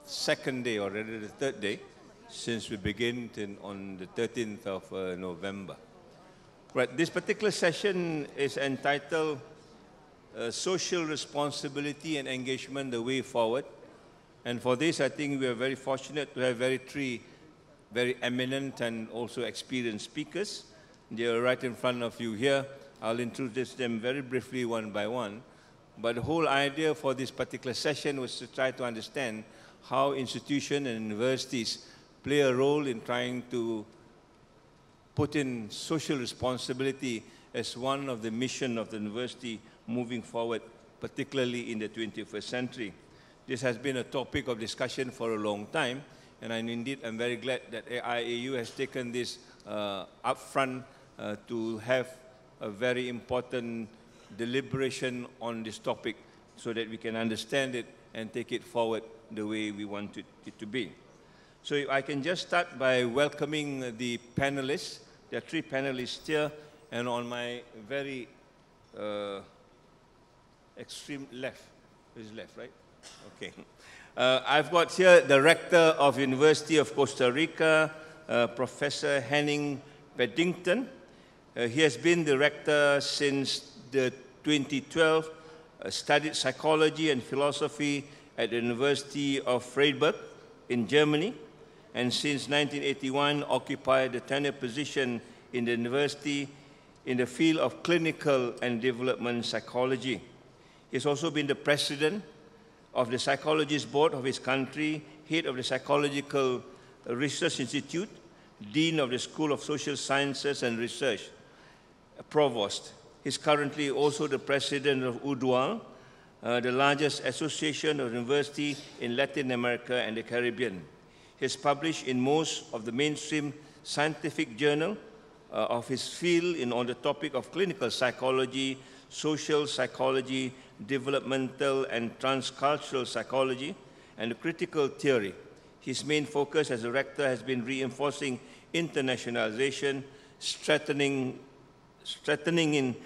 second day, or rather the third day, since we began on the 13th of November. Right, this particular session is entitled Social Responsibility and Engagement, the Way Forward. And for this, I think we are very fortunate to have three very eminent and also experienced speakers. They are right in front of you here. I'll introduce them very briefly one by one. But the whole idea for this particular session was to try to understand how institutions and universities play a role in trying to put in social responsibility as one of the mission of the university moving forward, particularly in the 21st century. This has been a topic of discussion for a long time, and I'm very glad that IAU has taken this upfront to have a very important deliberation on this topic so that we can understand it and take it forward the way we want it to be. So if I can just start by welcoming the panelists. There are three panelists here, and on my very extreme left, is left, right? Okay. I've got here the Rector of University of Costa Rica, Professor Henning Bedington. He has been the rector since the 2012, studied psychology and philosophy at the University of Freiburg in Germany, and since 1981 occupied a tenure position in the university in the field of clinical and development psychology. He's also been the president of the Psychologist Board of his country, head of the Psychological Research Institute, dean of the School of Social Sciences and Research, provost. He's currently also the president of UDUAL, the largest association of universities in Latin America and the Caribbean. He has published in most of the mainstream scientific journals of his field on the topic of clinical psychology, social psychology, developmental and transcultural psychology, and critical theory. His main focus as a rector has been reinforcing internationalization, strengthening in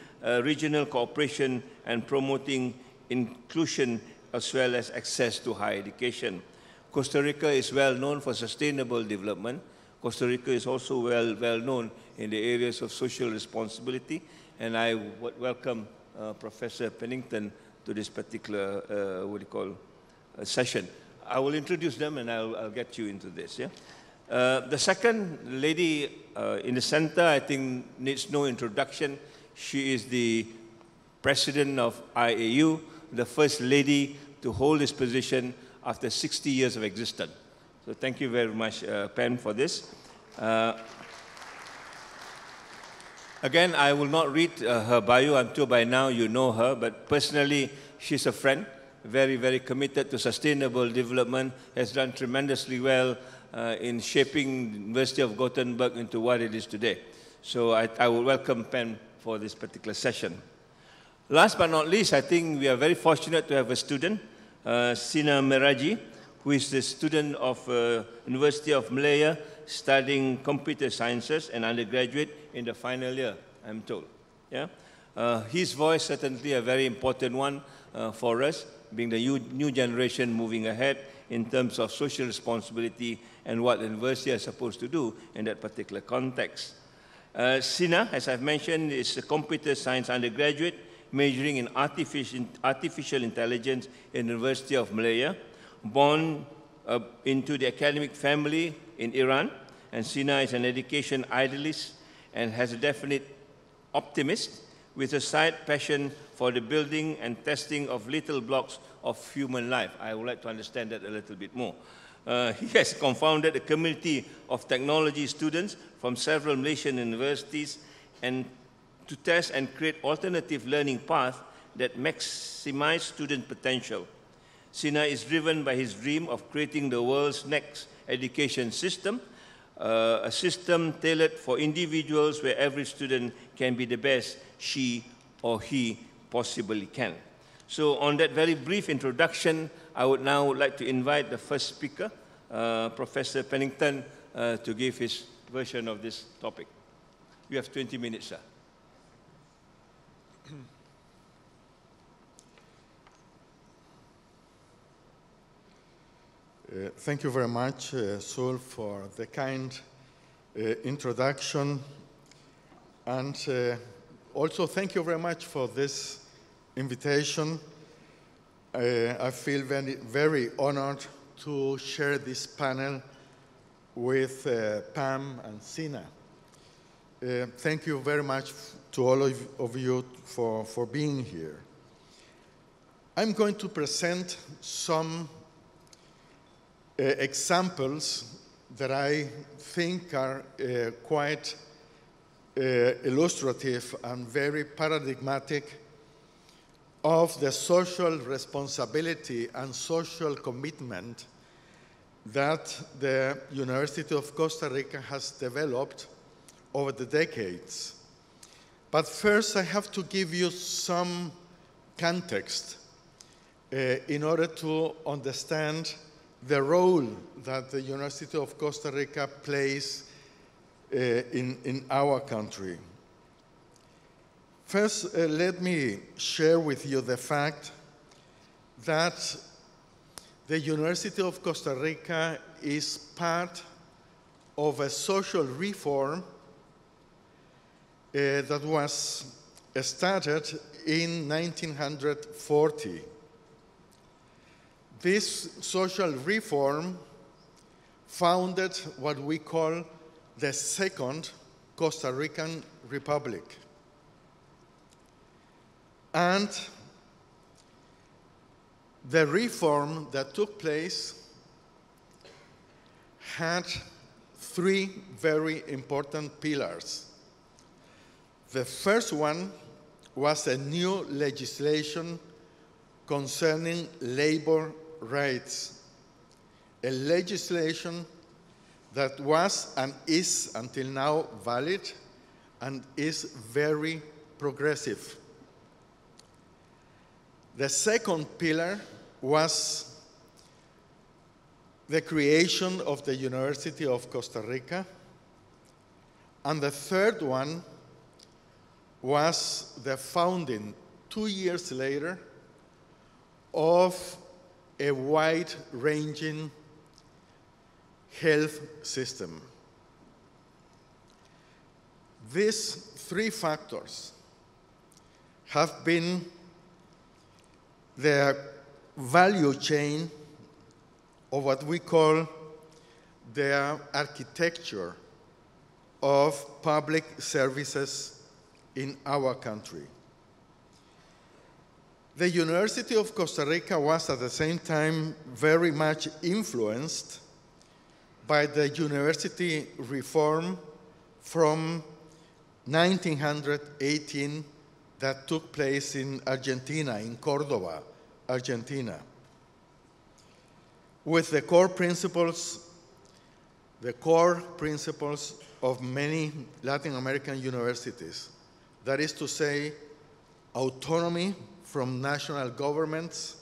regional cooperation, and promoting inclusion as well as access to higher education. Costa Rica is well known for sustainable development. Costa Rica is also well known in the areas of social responsibility, and I would welcome Professor Pennington to this particular session. I will introduce them and I'll get you into this. Yeah? The second lady in the center, I think, needs no introduction. She is the president of IAU, the first lady to hold this position after 60 years of existence. So thank you very much, Pen, for this. Again, I will not read her bio. I'm sure by now you know her, but personally, she's a friend, very committed to sustainable development, has done tremendously well in shaping the University of Gothenburg into what it is today. So I will welcome Pen for this particular session. Last but not least, I think we are very fortunate to have a student, Sina Meraji, who is the student of University of Malaya, studying computer sciences and undergraduate in the final year, I'm told. Yeah? His voice certainly a very important one for us, being the new generation moving ahead in terms of social responsibility and what the university is supposed to do in that particular context. Sina, as I've mentioned, is a computer science undergraduate, majoring in artificial intelligence in the University of Malaya, born into the academic family in Iran, and Sina is an education idealist and has a definite optimist with a side passion for the building and testing of little blocks of human life. I would like to understand that a little bit more. He has confounded a community of technology students from several Malaysian universities and to test and create alternative learning paths that maximize student potential. Sina is driven by his dream of creating the world's next education system, a system tailored for individuals where every student can be the best she or he possibly can. So on that very brief introduction, I would now like to invite the first speaker, Professor Pennington, to give his version of this topic. You have 20 minutes, sir. Thank you very much, Sul, for the kind introduction. And also thank you very much for this invitation. I feel very honored to share this panel with Pam and Sina. Thank you very much to all of you for being here. I'm going to present some examples that I think are quite illustrative and very paradigmatic of the social responsibility and social commitment that the University of Costa Rica has developed over the decades. But first, I have to give you some context in order to understand the role that the University of Costa Rica plays in our country. First, let me share with you the fact that the University of Costa Rica is part of a social reform that was started in 1940. This social reform founded what we call the Second Costa Rican Republic. And the reform that took place had three very important pillars. The first one was a new legislation concerning labor rights, a legislation that was and is until now valid and is very progressive. The second pillar was the creation of the University of Costa Rica, and the third one was the founding 2 years later of a wide-ranging health system. These three factors have been the value chain of what we call the architecture of public services in our country. The University of Costa Rica was at the same time very much influenced by the university reform from 1918 that took place in Argentina, in Córdoba, Argentina, with the core principles of many Latin American universities. That is to say, autonomy from national governments,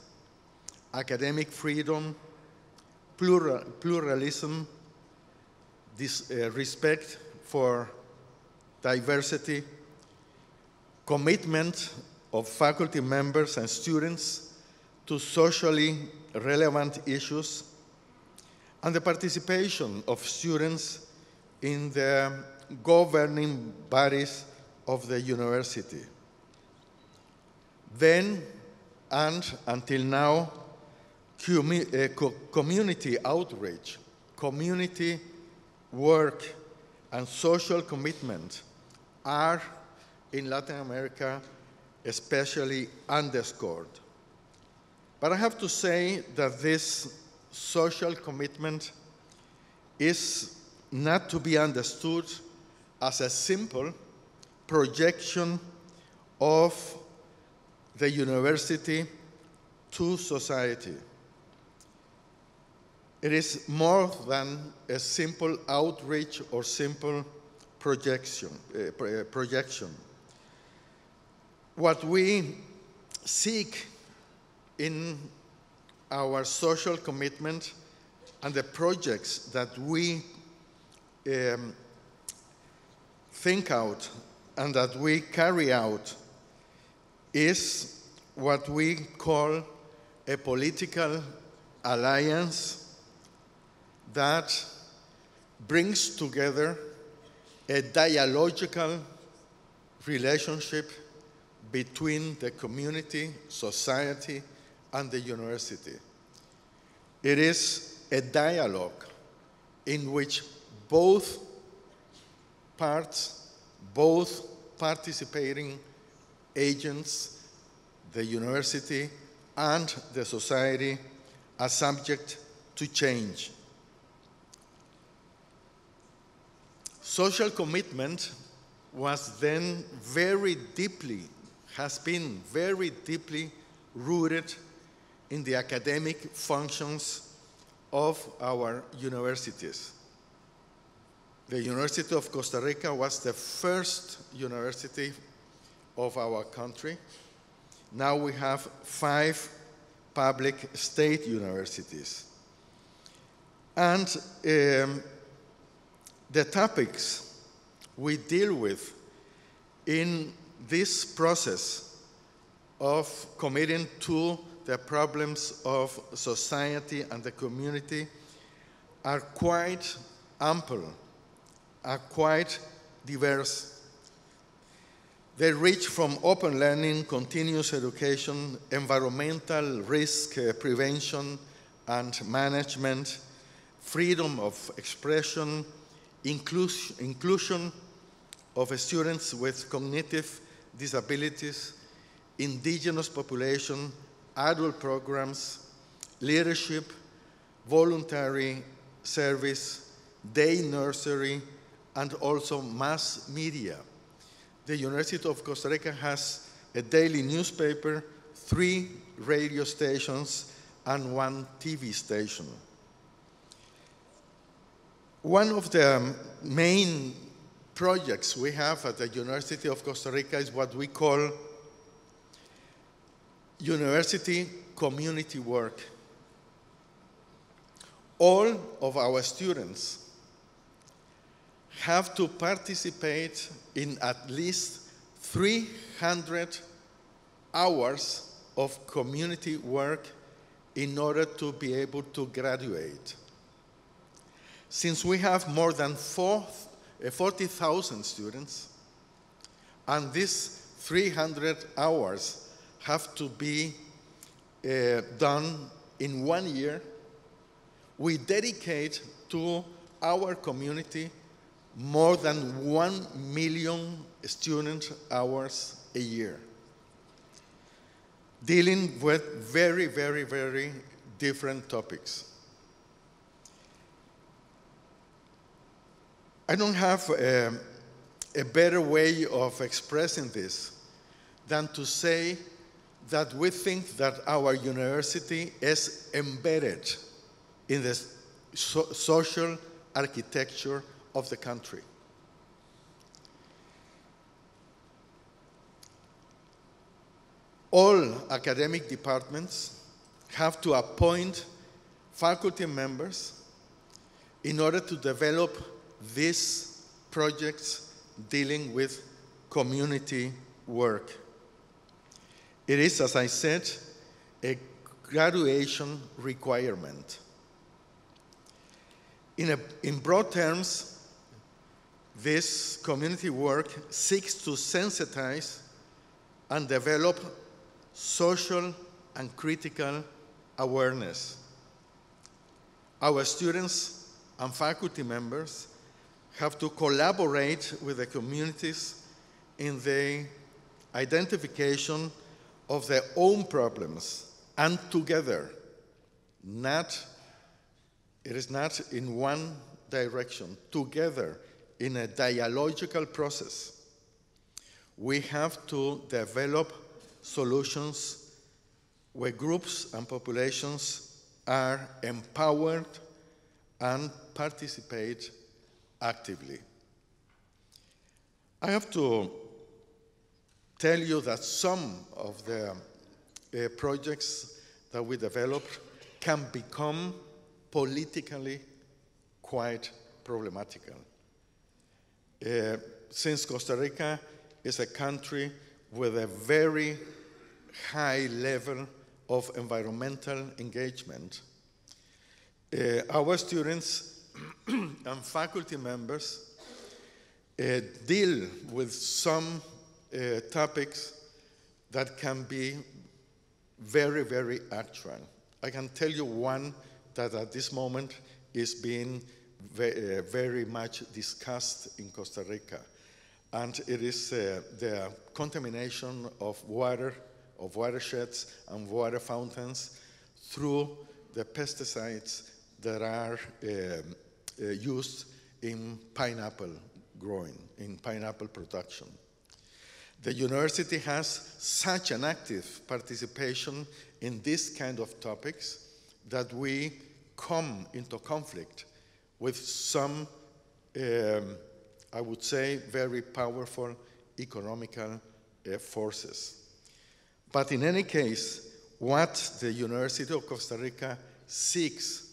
academic freedom, pluralism, respect for diversity, commitment of faculty members and students to socially relevant issues, and the participation of students in the governing bodies of the university. Then, and until now, community outreach, community work, and social commitment are, in Latin America, especially underscored. But I have to say that this social commitment is not to be understood as a simple projection of the university to society. It is more than a simple outreach or simple projection. What we seek in our social commitment and the projects that we think out and that we carry out is what we call a political alliance that brings together a dialogical relationship between the community, society, and the university. It is a dialogue in which both parts, both participating agents, the university and the society, are subject to change. Social commitment was then has been very deeply rooted in the academic functions of our universities. The University of Costa Rica was the first university of our country. Now we have 5 public state universities. And the topics we deal with in this process of committing to the problems of society and the community are quite ample, are quite diverse. They range from open learning, continuous education, environmental risk prevention and management, freedom of expression, inclusion of students with cognitive disabilities, indigenous population, adult programs, leadership, voluntary service, day nursery, and also mass media. The University of Costa Rica has a daily newspaper, 3 radio stations, and 1 TV station. One of the main projects we have at the University of Costa Rica is what we call university community work. All of our students have to participate in at least 300 hours of community work in order to be able to graduate. Since we have more than 40,000 students, and these 300 hours have to be done in 1 year, we dedicate to our community more than 1 million student hours a year, dealing with very, very, very different topics. I don't have a better way of expressing this than to say that we think that our university is embedded in the social architecture of the country. All academic departments have to appoint faculty members in order to develop these projects dealing with community work. It is, as I said, a graduation requirement. In broad terms, this community work seeks to sensitize and develop social and critical awareness. Our students and faculty members have to collaborate with the communities in the identification of their own problems, and together, it is not in one direction, together in a dialogical process. We have to develop solutions where groups and populations are empowered and participate actively. I have to tell you that some of the projects that we developed can become politically quite problematical. Since Costa Rica is a country with a very high level of environmental engagement, our students and faculty members deal with some topics that can be very, very actual. I can tell you one that at this moment is being very much discussed in Costa Rica, and it is the contamination of water, of watersheds and water fountains through the pesticides that are used in pineapple growing, in pineapple production. The university has such an active participation in this kind of topics that we come into conflict with some, I would say, very powerful economical forces. But in any case, what the University of Costa Rica seeks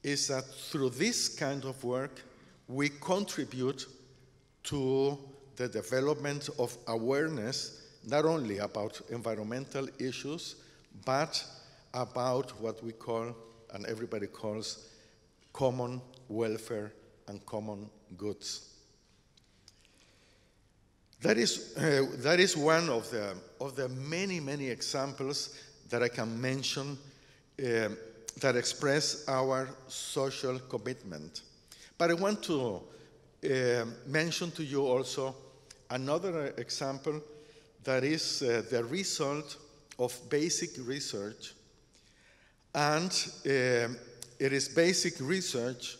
is that through this kind of work, we contribute to the development of awareness, not only about environmental issues, but about what we call, and everybody calls, common welfare and common goods. That is one of the many, many examples that I can mention that express our social commitment. But I want to mention to you also another example that is the result of basic research. And it is basic research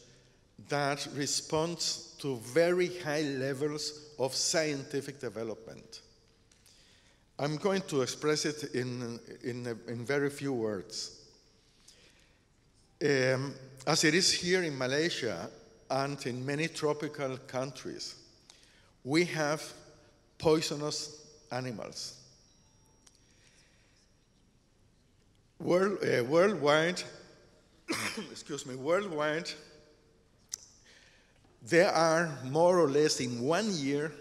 that responds to very high levels of scientific development. I'm going to express it in very few words. As it is here in Malaysia and in many tropical countries, we have poisonous animals. Worldwide, excuse me, worldwide, there are more or less in 1 year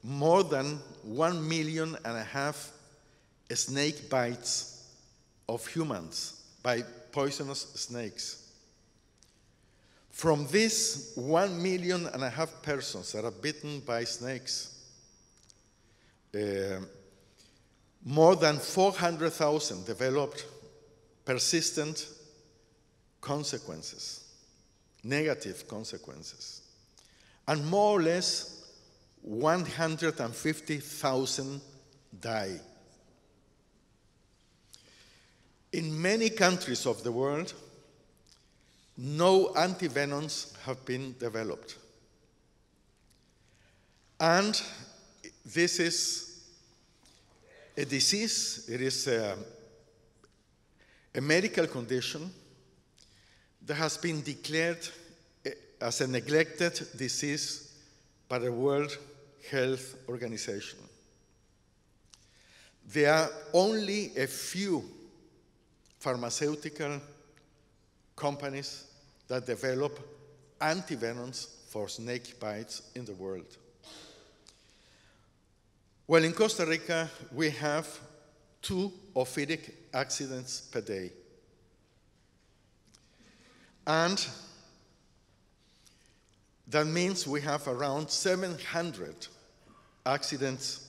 more than 1.5 million snake bites of humans by poisonous snakes. From these 1.5 million persons that are bitten by snakes, more than 400,000 developed persistent consequences, negative consequences, and more or less 150,000 die. In many countries of the world, no antivenoms have been developed. And this is a disease, it is a medical condition that has been declared as a neglected disease by the World Health Organization. There are only a few pharmaceutical companies that develop antivenoms for snake bites in the world. Well, in Costa Rica, we have 2 ophidic accidents per day. And that means we have around 700 accidents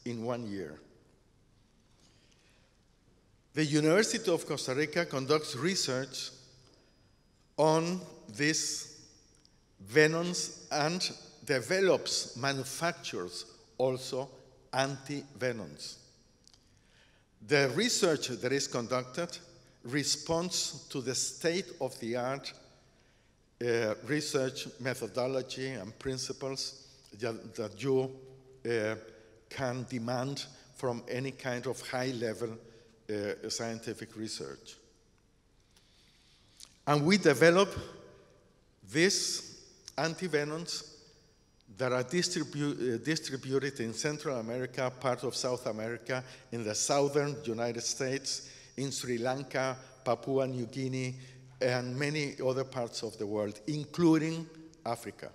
in 1 year. The University of Costa Rica conducts research on these venoms and develops, manufactures also anti-venoms. The research that is conducted responds to the state-of-the-art research methodology and principles that you can demand from any kind of high-level scientific research. And we develop these antivenoms that are distributed in Central America, part of South America, in the southern United States, in Sri Lanka, Papua New Guinea, and many other parts of the world, including Africa.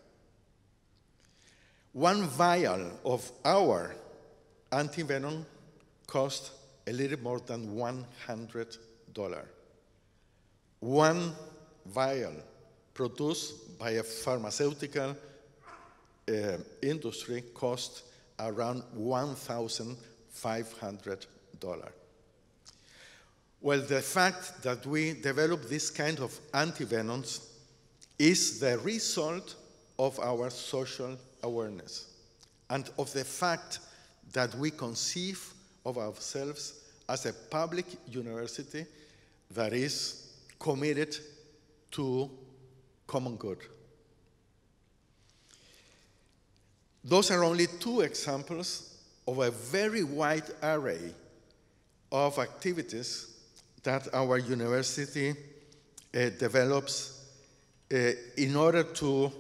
1 vial of our antivenom cost a little more than $100. one vial produced by a pharmaceutical industry costs around $1,500. Well, the fact that we develop this kind of antivenoms is the result of our social awareness and of the fact that we conceive of ourselves as a public university that is committed to common good. Those are only two examples of a very wide array of activities that our university develops in order to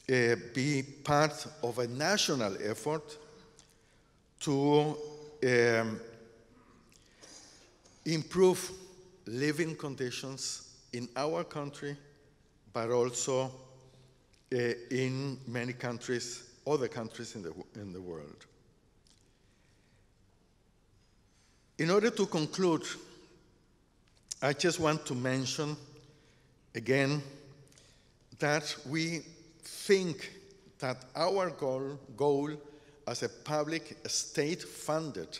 be part of a national effort to improve living conditions in our country, but also in many countries, other countries in the world. In order to conclude, I just want to mention again that we think that our goal as a public state-funded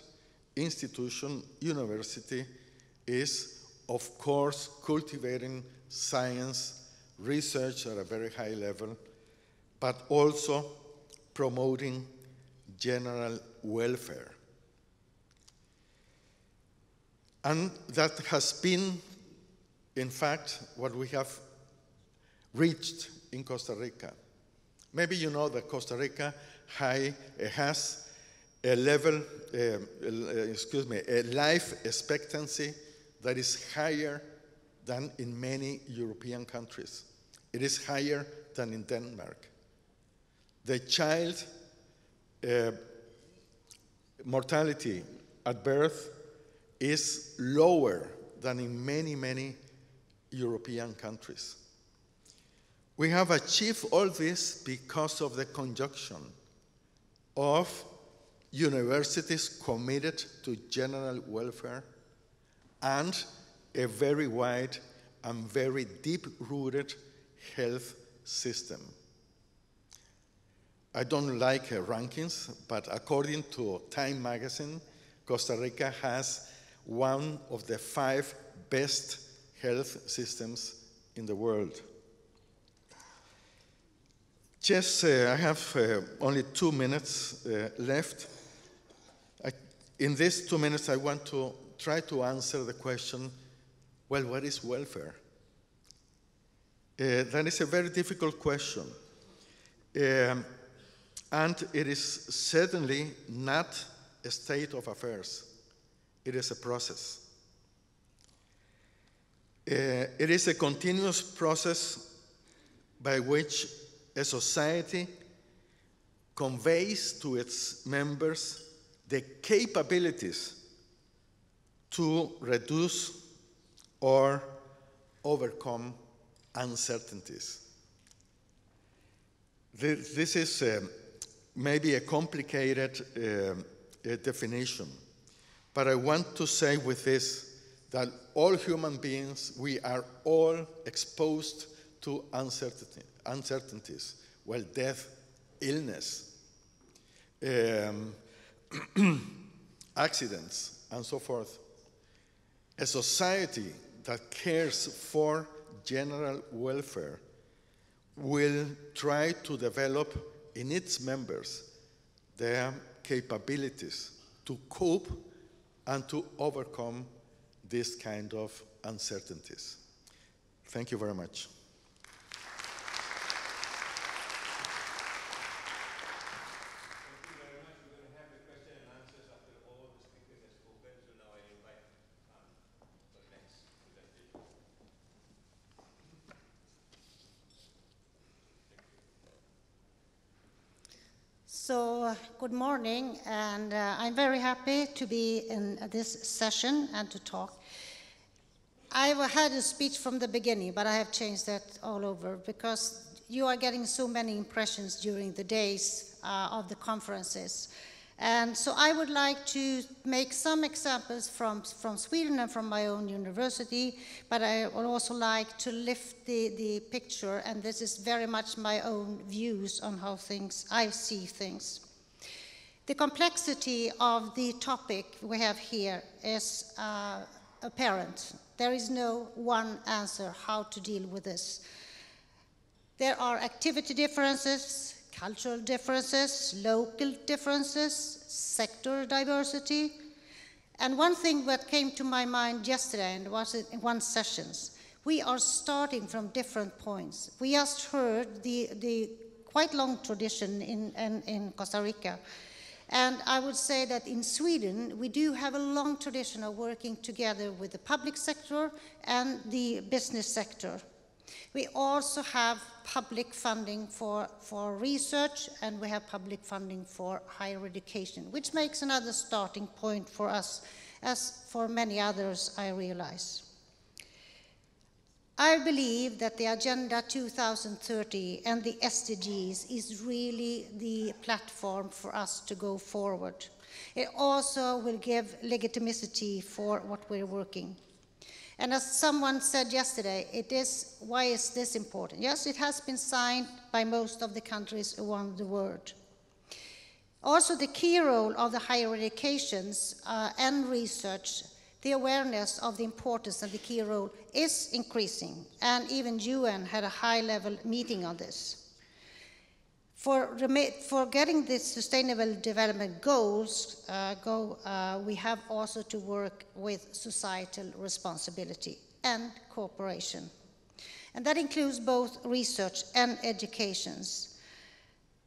institution, university, is, of course, cultivating science, research at a very high level, but also promoting general welfare. And that has been, in fact, what we have reached in Costa Rica. Maybe you know that Costa Rica has a life expectancy that is higher than in many European countries. It is higher than in Denmark. The child mortality at birth is lower than in many, many European countries. We have achieved all this because of the conjunction of universities committed to general welfare and a very wide and very deep-rooted health system. I don't like rankings, but according to Time magazine, Costa Rica has one of the 5 best health systems in the world. I have only 2 minutes left. In these 2 minutes, I want to try to answer the question, well, what is welfare? That is a very difficult question. And it is certainly not a state of affairs. It is a process. It is a continuous process by which a society conveys to its members the capabilities to reduce or overcome uncertainties. This is maybe a complicated definition, but I want to say with this that all human beings, we are all exposed to uncertainties, well, death, illness, accidents, and so forth. A society that cares for general welfare will try to develop in its members their capabilities to cope and to overcome this kind of uncertainties. Thank you very much. So, good morning, and I'm very happy to be in this session and to talk. I had a speech from the beginning, but I have changed that all over because you are getting so many impressions during the days of the conferences. And so I would like to make some examples from Sweden and from my own university, but I would also like to lift the picture, and this is very much my own views on how I see things. The complexity of the topic we have here is apparent. There is no one answer how to deal with this. There are activity differences, cultural differences, local differences, sector diversity. And one thing that came to my mind yesterday, and was in one session, we are starting from different points. We just heard the quite long tradition in Costa Rica. And I would say that in Sweden, we do have a long tradition of working together with the public sector and the business sector. We also have public funding for research, and we have public funding for higher education, which makes another starting point for us, as for many others, I realize. I believe that the Agenda 2030 and the SDGs is really the platform for us to go forward. It also will give legitimacy for what we're working. And as someone said yesterday, why is this important? Yes, it has been signed by most of the countries around the world. Also, the key role of the higher educations and research, the awareness of the importance and the key role is increasing, and even UN had a high-level meeting on this. For getting the Sustainable Development Goals we have also to work with societal responsibility and cooperation. And that includes both research and educations.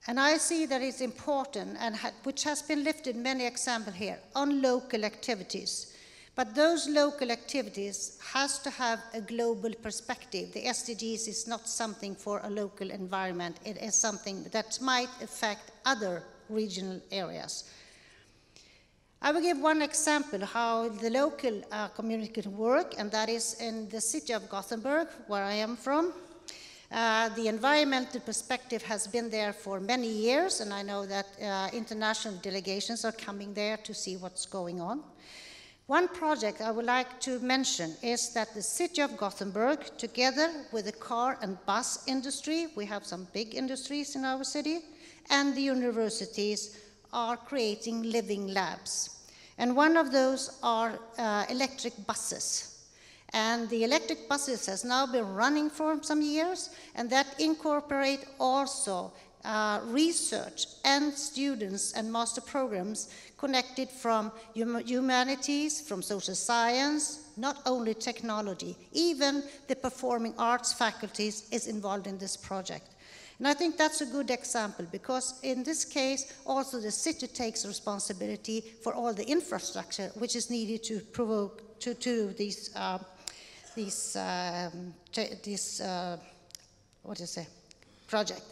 And I see that it's important, and which has been lifted many examples here, on local activities. But those local activities has to have a global perspective. The SDGs is not something for a local environment. It is something that might affect other regional areas. I will give one example how the local community can work, and that is in the city of Gothenburg, where I am from. The environmental perspective has been there for many years, and I know that international delegations are coming there to see what's going on. One project I would like to mention is that the city of Gothenburg, together with the car and bus industry, we have some big industries in our city, and the universities are creating living labs. And one of those are electric buses. And the electric buses has now been running for some years, and that incorporate also research and students and master programs connected from humanities, from social science, not only technology, even the performing arts faculties is involved in this project. And I think that's a good example, because in this case, also the city takes responsibility for all the infrastructure which is needed to provoke to these project.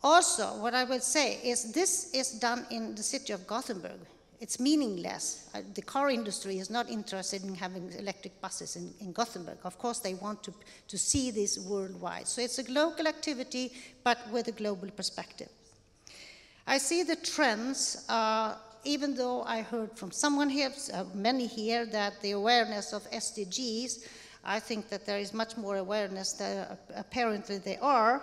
Also, what I would say is this is done in the city of Gothenburg. It's meaningless. The car industry is not interested in having electric buses in Gothenburg. Of course, they want to see this worldwide. So it's a local activity, but with a global perspective. I see the trends, even though I heard from someone here, many here, that the awareness of SDGs, I think that there is much more awareness than apparently there are.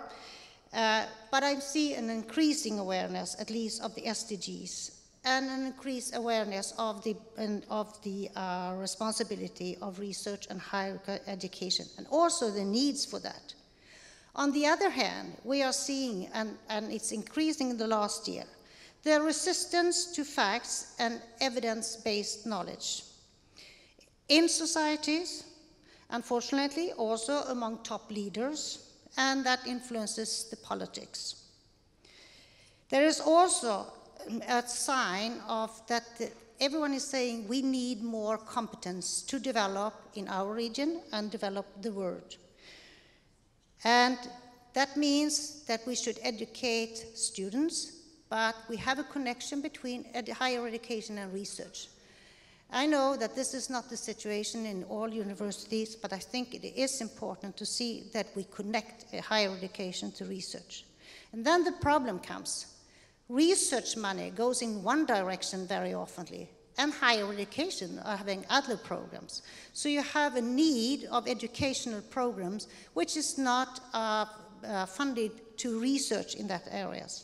But I see an increasing awareness, at least, of the SDGs, and an increased awareness of the responsibility of research and higher education, and also the needs for that. On the other hand, we are seeing, and it's increasing in the last year, the resistance to facts and evidence-based knowledge in societies, unfortunately, also among top leaders, and that influences the politics. There is also a sign of that everyone is saying we need more competence to develop in our region and develop the world. And that means that we should educate students, but we have a connection between higher education and research. I know that this is not the situation in all universities, but I think it is important to see that we connect higher education to research. And then the problem comes. Research money goes in one direction very often, and higher education are having other programs. So you have a need of educational programs which is not funded to research in that areas.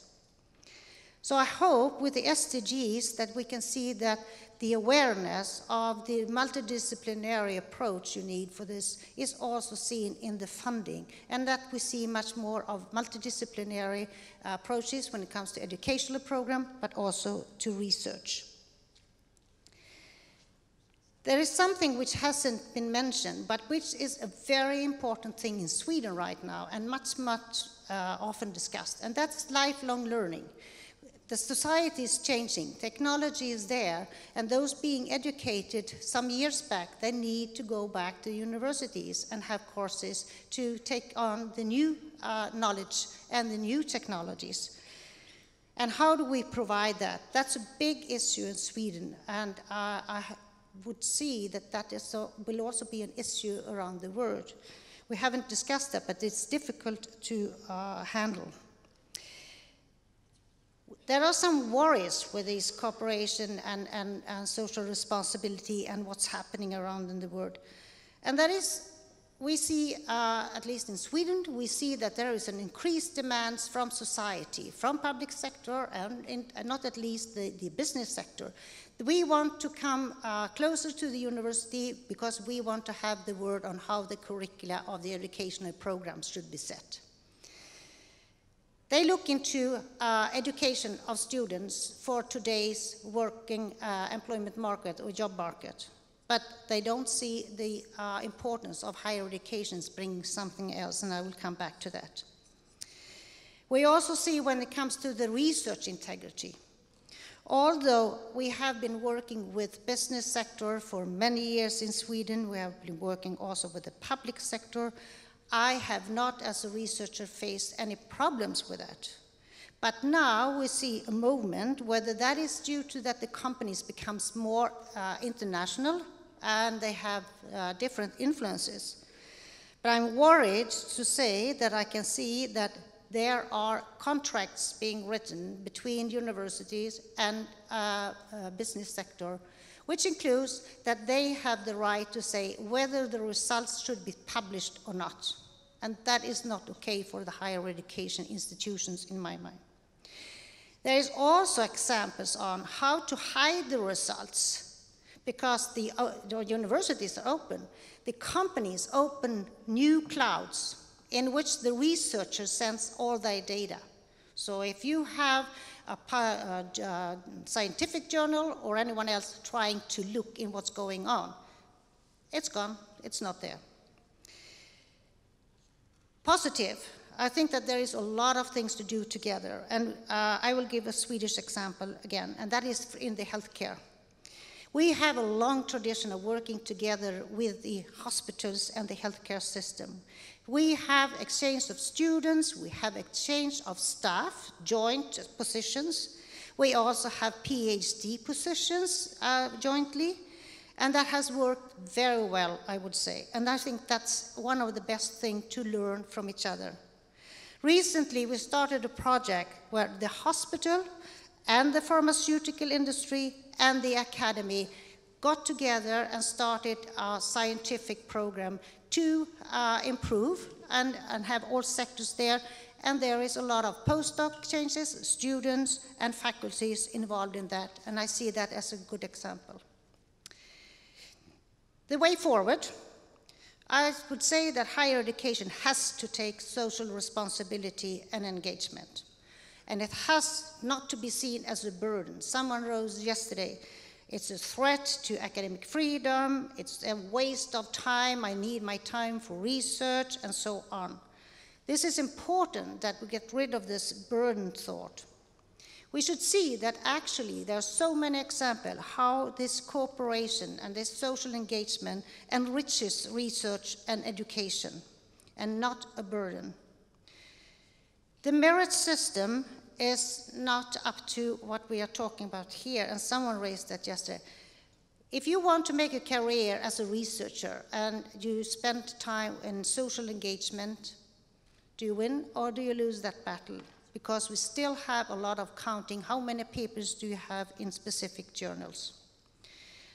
So I hope with the SDGs that we can see that the awareness of the multidisciplinary approach you need for this is also seen in the funding, and that we see much more of multidisciplinary approaches when it comes to educational program, but also to research. There is something which hasn't been mentioned, but which is a very important thing in Sweden right now, and much often discussed, and that's lifelong learning. The society is changing, technology is there, and those being educated some years back, they need to go back to universities and have courses to take on the new knowledge and the new technologies. And how do we provide that? That's a big issue in Sweden, and I would see that will also be an issue around the world. We haven't discussed that, but it's difficult to handle. There are some worries with this cooperation and social responsibility and what's happening around in the world. And that is, we see, at least in Sweden, we see that there is an increased demands from society, from public sector, and not at least the business sector. We want to come closer to the university because we want to have the word on how the curricula of the educational programs should be set. They look into education of students for today's working employment market or job market, but they don't see the importance of higher education bringing something else, and I will come back to that. We also see when it comes to the research integrity. Although we have been working with business sector for many years in Sweden, we have been working also with the public sector, I have not, as a researcher, faced any problems with that. But now we see a movement, whether that is due to that the companies becomes more international and they have different influences. But I'm worried to say that I can see that there are contracts being written between universities and business sector, which includes that they have the right to say whether the results should be published or not. And that is not okay for the higher education institutions in my mind. There is also examples on how to hide the results because the universities are open. The companies open new clouds in which the researcher sends all their data. So if you have a scientific journal or anyone else trying to look in what's going on, it's gone, it's not there. Positive, I think that there is a lot of things to do together, and I will give a Swedish example again, and that is in the healthcare. We have a long tradition of working together with the hospitals and the healthcare system. We have exchange of students, we have exchange of staff, joint positions. We also have PhD positions jointly, and that has worked very well, I would say. And I think that's one of the best things to learn from each other. Recently, we started a project where the hospital and the pharmaceutical industry and the academy got together and started a scientific program to improve and have all sectors there. And there is a lot of postdoc changes, students and faculties involved in that. And I see that as a good example. The way forward, I would say that higher education has to take social responsibility and engagement. And it has not to be seen as a burden. Someone wrote yesterday, it's a threat to academic freedom, it's a waste of time, I need my time for research, and so on. This is important that we get rid of this burden thought. We should see that actually there are so many examples how this cooperation and this social engagement enriches research and education, and not a burden. The merit system is not up to what we are talking about here, and someone raised that yesterday. If you want to make a career as a researcher and you spend time in social engagement, do you win or do you lose that battle? because we still have a lot of counting. How many papers do you have in specific journals?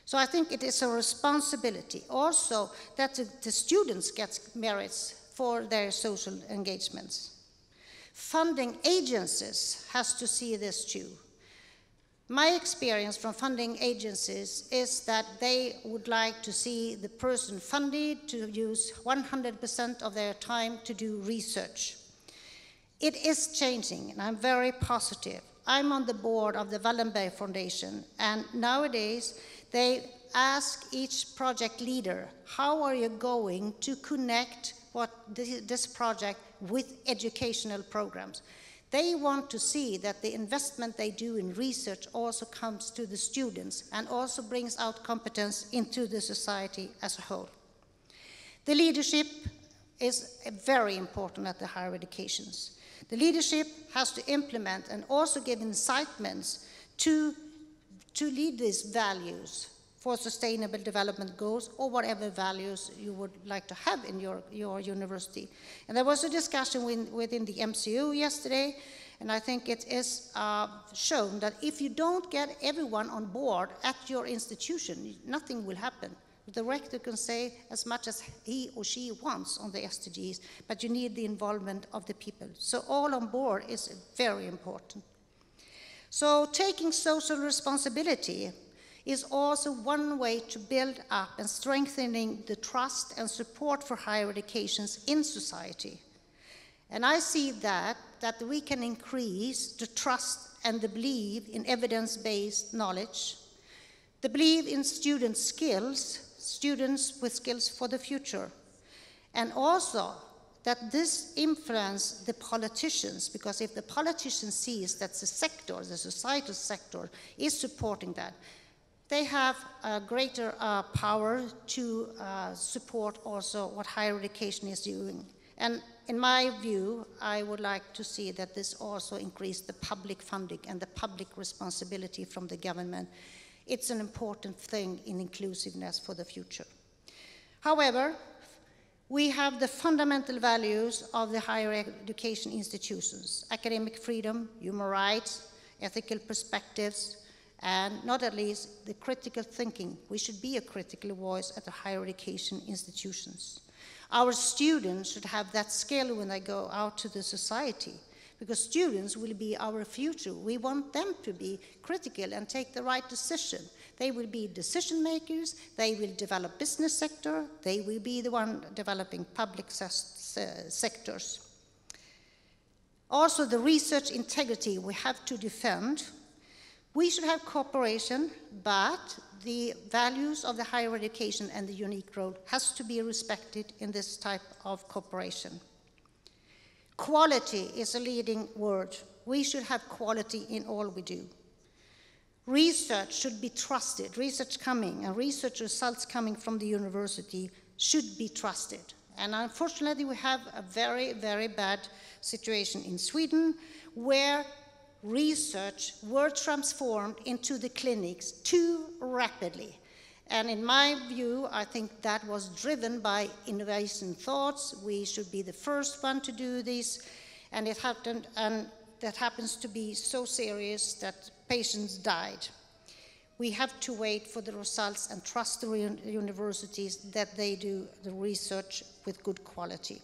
So I think it is a responsibility also that the students get merits for their social engagements. Funding agencies has to see this too. My experience from funding agencies is that they would like to see the person funded to use 100% of their time to do research. It is changing, and I'm very positive. I'm on the board of the Wallenberg Foundation, and nowadays they ask each project leader, how are you going to connect this project with educational programs? They want to see that the investment they do in research also comes to the students and also brings out competence into the society as a whole. The leadership is very important at the higher educations. The leadership has to implement and also give incitements to lead these values for sustainable development goals or whatever values you would like to have in your university. And there was a discussion within the MCU yesterday, and I think it is shown that if you don't get everyone on board at your institution, nothing will happen. The rector can say as much as he or she wants on the SDGs, but you need the involvement of the people. So all on board is very important. So taking social responsibility is also one way to build up and strengthening the trust and support for higher educations in society. And I see that we can increase the trust and the belief in evidence-based knowledge, the belief in student skills, students with skills for the future, and also that this influences the politicians, because if the politician sees that the sector, the societal sector, is supporting that, they have a greater power to support also what higher education is doing. And in my view, I would like to see that this also increase the public funding and the public responsibility from the government. It's an important thing in inclusiveness for the future. However, we have the fundamental values of the higher education institutions: academic freedom, human rights, ethical perspectives, and not at least the critical thinking. We should be a critical voice at the higher education institutions. Our students should have that skill when they go out to the society, because students will be our future. We want them to be critical and take the right decision. They will be decision makers, they will develop business sector, they will be the one developing public sectors. Also, the research integrity we have to defend. We should have cooperation, but the values of the higher education and the unique role has to be respected in this type of cooperation. Quality is a leading word. We should have quality in all we do. Research should be trusted. Research coming and research results coming from the university should be trusted. And unfortunately, we have a very, very bad situation in Sweden where research were transformed into the clinics too rapidly. And in my view, I think that was driven by innovation thoughts. We should be the first one to do this, and it happened, and that happens to be so serious that patients died. We have to wait for the results and trust the universities that they do the research with good quality.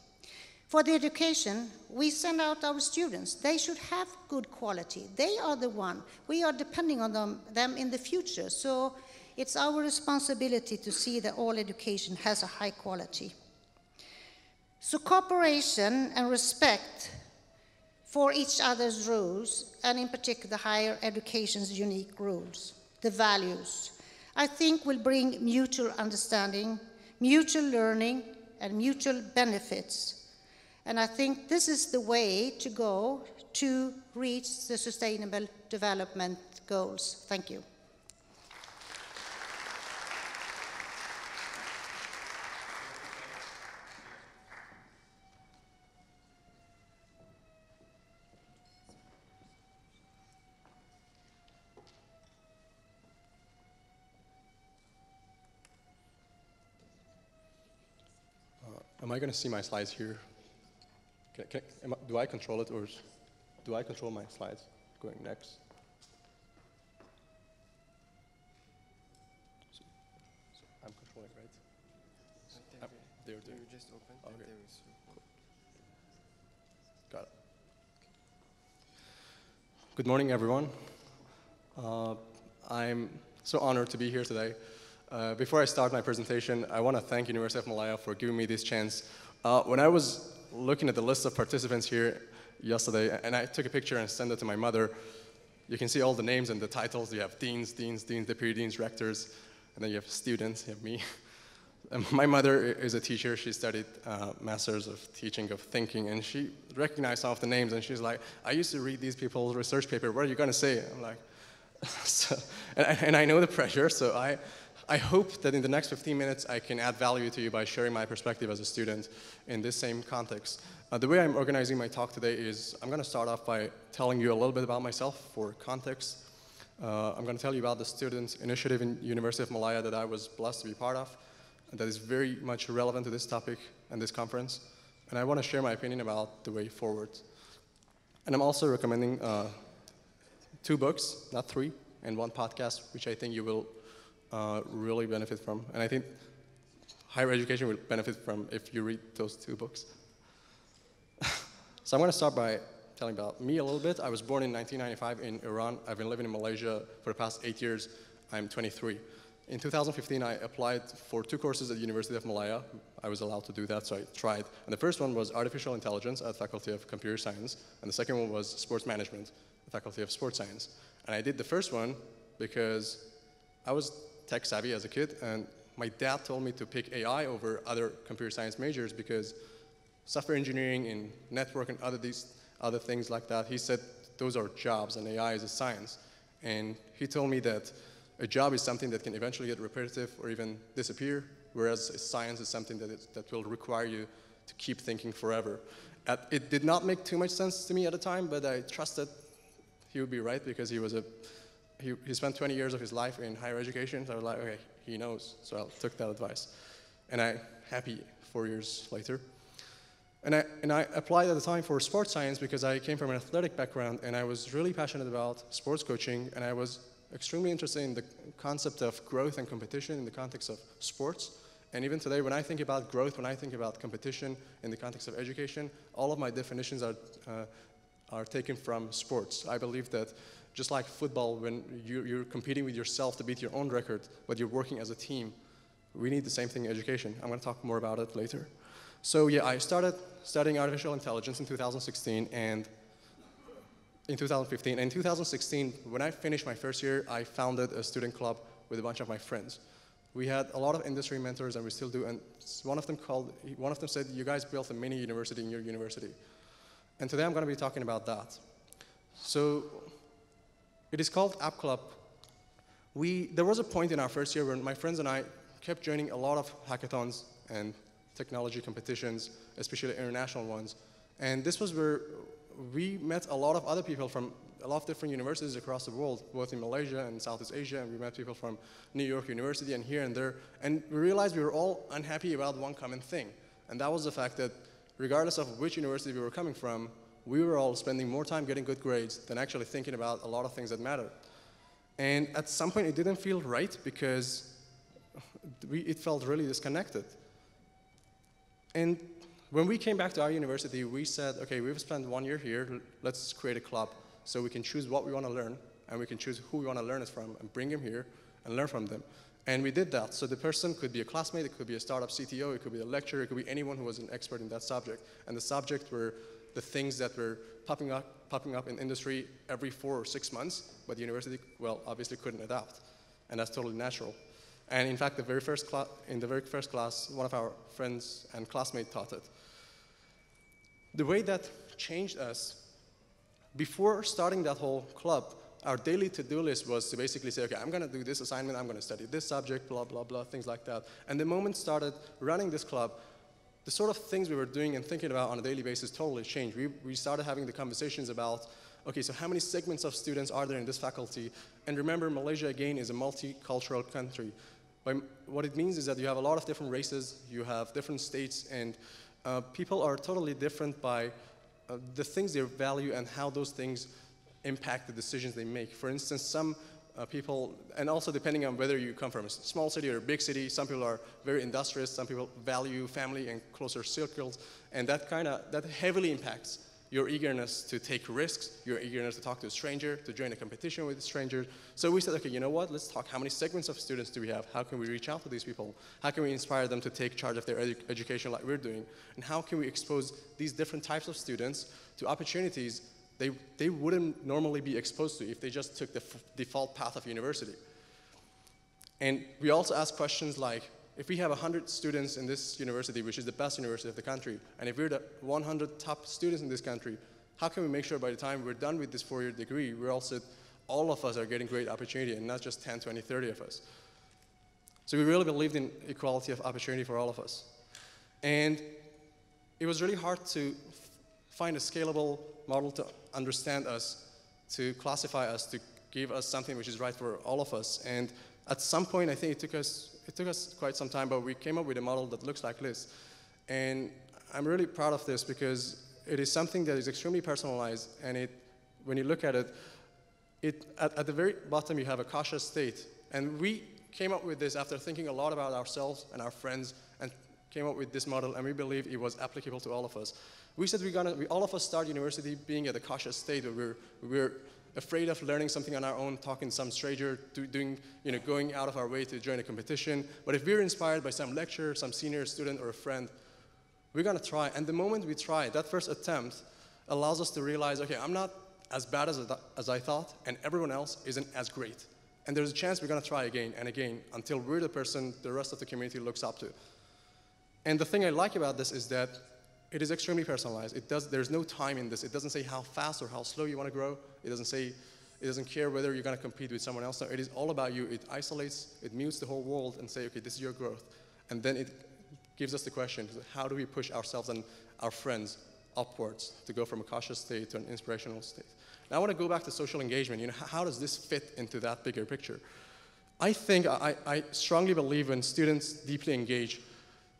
For the education, we send out our students. They should have good quality. They are the one. We are depending on them in the future. So it's our responsibility to see that all education has a high quality. So cooperation and respect for each other's rules, and in particular the higher education's unique rules, the values, I think will bring mutual understanding, mutual learning, and mutual benefits. And I think this is the way to go to reach the Sustainable Development Goals. Thank you. Am I going to see my slides here? Do I control it or? do I control my slides going next? So I'm controlling, right? There. You just open. Okay. There is. Got it. Good morning, everyone. I'm so honored to be here today. Before I start my presentation, I want to thank University of Malaya for giving me this chance. When I was looking at the list of participants here yesterday, and I took a picture and sent it to my mother, you can see all the names and the titles. You have deans, deputy deans, rectors, and then you have students, you have me. And my mother is a teacher. She studied Masters of Teaching of Thinking, and she recognized some of the names, and she's like, I used to read these people's research paper. What are you going to say? I'm like, so, and I know the pressure, so I hope that in the next 15 minutes I can add value to you by sharing my perspective as a student in this same context. The way I'm organizing my talk today is I'm going to start off by telling you a little bit about myself for context. I'm going to tell you about the student initiative in University of Malaya that I was blessed to be part of, and that is very much relevant to this topic and this conference. And I want to share my opinion about the way forward. And I'm also recommending 2 books, not 3, and 1 podcast, which I think you will really benefit from. And I think higher education will benefit from if you read those 2 books. So I'm going to start by telling about me a little bit. I was born in 1995 in Iran. I've been living in Malaysia for the past 8 years. I'm 23. In 2015, I applied for 2 courses at the University of Malaya. I was allowed to do that, so I tried. And the first one was Artificial Intelligence at Faculty of Computer Science, and the second one was Sports Management at Faculty of Sports Science. And I did the first one because I was tech savvy as a kid, and my dad told me to pick AI over other computer science majors because software engineering and network and other things like that, he said those are jobs and AI is a science. And he told me that a job is something that can eventually get repetitive or even disappear, whereas a science is something that will require you to keep thinking forever. It did not make too much sense to me at the time, but I trusted he would be right because he spent 20 years of his life in higher education, so I was like, okay, he knows, so I took that advice. And I'm happy 4 years later. And I applied at the time for sports science because I came from an athletic background, and I was really passionate about sports coaching, and I was extremely interested in the concept of growth and competition in the context of sports. And even today, when I think about growth, when I think about competition in the context of education, all of my definitions are taken from sports. I believe that just like football, when you're competing with yourself to beat your own record, but you're working as a team, we need the same thing in education. I'm going to talk more about it later. So yeah, I started studying artificial intelligence in 2016 and in 2015. And in 2016, when I finished my first year, I founded a student club with a bunch of my friends. We had a lot of industry mentors, and we still do. And one of them said, "You guys built a mini university in your university." And today I'm going to be talking about that. So it is called App Club. There was a point in our first year when my friends and I kept joining a lot of hackathons and technology competitions, especially international ones. And this was where we met a lot of other people from a lot of different universities across the world, both in Malaysia and Southeast Asia, and we met people from New York University and here and there. And we realized we were all unhappy about one common thing. And that was the fact that regardless of which university we were coming from, we were all spending more time getting good grades than actually thinking about a lot of things that mattered. And at some point, it didn't feel right because it felt really disconnected. And when we came back to our university, we said, okay, we've spent 1 year here, let's create a club so we can choose what we want to learn, and we can choose who we want to learn it from, and bring them here and learn from them. And we did that. So the person could be a classmate, it could be a startup CTO, it could be a lecturer, it could be anyone who was an expert in that subject. And the subject were the things that were popping up in industry every 4 or 6 months, but the university, well, obviously couldn't adapt. And that's totally natural. And in fact, in the very first class, one of our friends and classmates taught it. The way that changed us, before starting that whole club, our daily to-do list was to basically say, okay, I'm going to do this assignment, I'm going to study this subject, blah, blah, blah, things like that. And the moment started running this club, the sort of things we were doing and thinking about on a daily basis totally changed. We started having the conversations about, okay, so how many segments of students are there in this faculty? And remember, Malaysia, again, is a multicultural country. What it means is that you have a lot of different races, you have different states, and people are totally different by the things they value and how those things impact the decisions they make. For instance, some people, and also depending on whether you come from a small city or a big city, some people are very industrious, some people value family and closer circles, and that heavily impacts your eagerness to take risks, your eagerness to talk to a stranger, to join a competition with a stranger. So we said, okay, you know what, let's talk, how many segments of students do we have? How can we reach out to these people? How can we inspire them to take charge of their education like we're doing? And how can we expose these different types of students to opportunities they wouldn't normally be exposed to if they just took the default path of university? And we also ask questions like, if we have 100 students in this university, which is the best university of the country, and if we're the 100 top students in this country, how can we make sure by the time we're done with this 4-year degree, all of us are getting great opportunity and not just 10, 20, 30 of us? So we really believed in equality of opportunity for all of us. And it was really hard to find a scalable model to understand us, to classify us, to give us something which is right for all of us. And at some point, I think it took us quite some time, but we came up with a model that looks like this. And I'm really proud of this because it is something that is extremely personalized, and when you look at it, at the very bottom you have a cautious state. And we came up with this after thinking a lot about ourselves and our friends, and came up with this model, and we believe it was applicable to all of us. We said all of us start university being at a cautious state where we're afraid of learning something on our own, talking to some stranger, going out of our way to join a competition. But if we're inspired by some lecturer, some senior student, or a friend, we're gonna try. And the moment we try, that first attempt allows us to realize, okay, I'm not as bad as I thought, and everyone else isn't as great. And there's a chance we're gonna try again and again until we're the person the rest of the community looks up to. And the thing I like about this is that it is extremely personalized. There's no time in this. It doesn't say how fast or how slow you want to grow. It doesn't care whether you're going to compete with someone else. No, it is all about you. It isolates, it mutes the whole world and say, okay, this is your growth. And then it gives us the question, how do we push ourselves and our friends upwards to go from a cautious state to an inspirational state? Now I want to go back to social engagement. How does this fit into that bigger picture? I think, I strongly believe when students deeply engage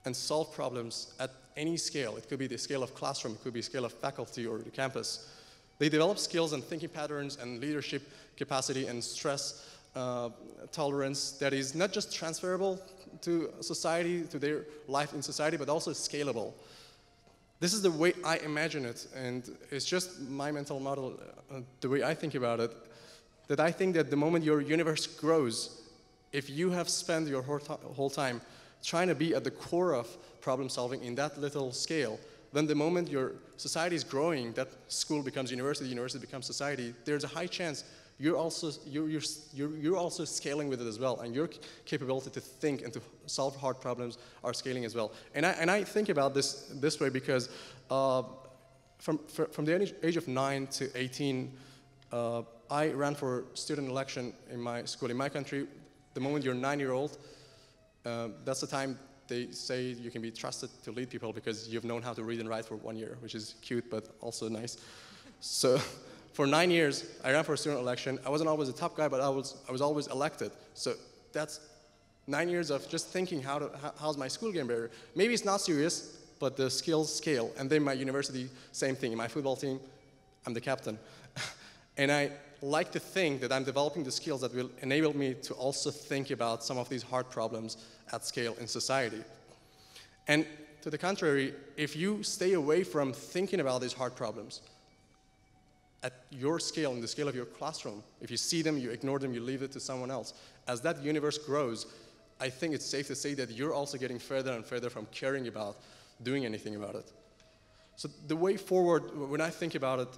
and solve problems at any scale, it could be the scale of classroom, it could be the scale of faculty or the campus, they develop skills and thinking patterns and leadership capacity and stress tolerance that is not just transferable to society, to their life in society, but also scalable. This is the way I imagine it, and it's just my mental model, the way I think about it, that I think that the moment your universe grows, if you have spent your whole time trying to be at the core of problem solving in that little scale, then the moment your society is growing, that school becomes university, university becomes society, there's a high chance you're also scaling with it as well, and your capability to think and to solve hard problems are scaling as well. And I think about this way because from the age of 9 to 18, I ran for student election in my school. In my country, the moment you're 9-year-old, that's the time they say you can be trusted to lead people because you've known how to read and write for 1 year, which is cute, but also nice. So for 9 years, I ran for a student election. I wasn't always the top guy, but I was always elected. So that's 9 years of just thinking, how's my school getting better? Maybe it's not serious, but the skills scale. And then my university, same thing. In my football team, I'm the captain. And I like to think that I'm developing the skills that will enable me to also think about some of these hard problems at scale in society. And to the contrary, if you stay away from thinking about these hard problems at your scale, in the scale of your classroom, if you see them, you ignore them, you leave it to someone else, as that universe grows, I think it's safe to say that you're also getting further and further from caring about doing anything about it. So the way forward, when I think about it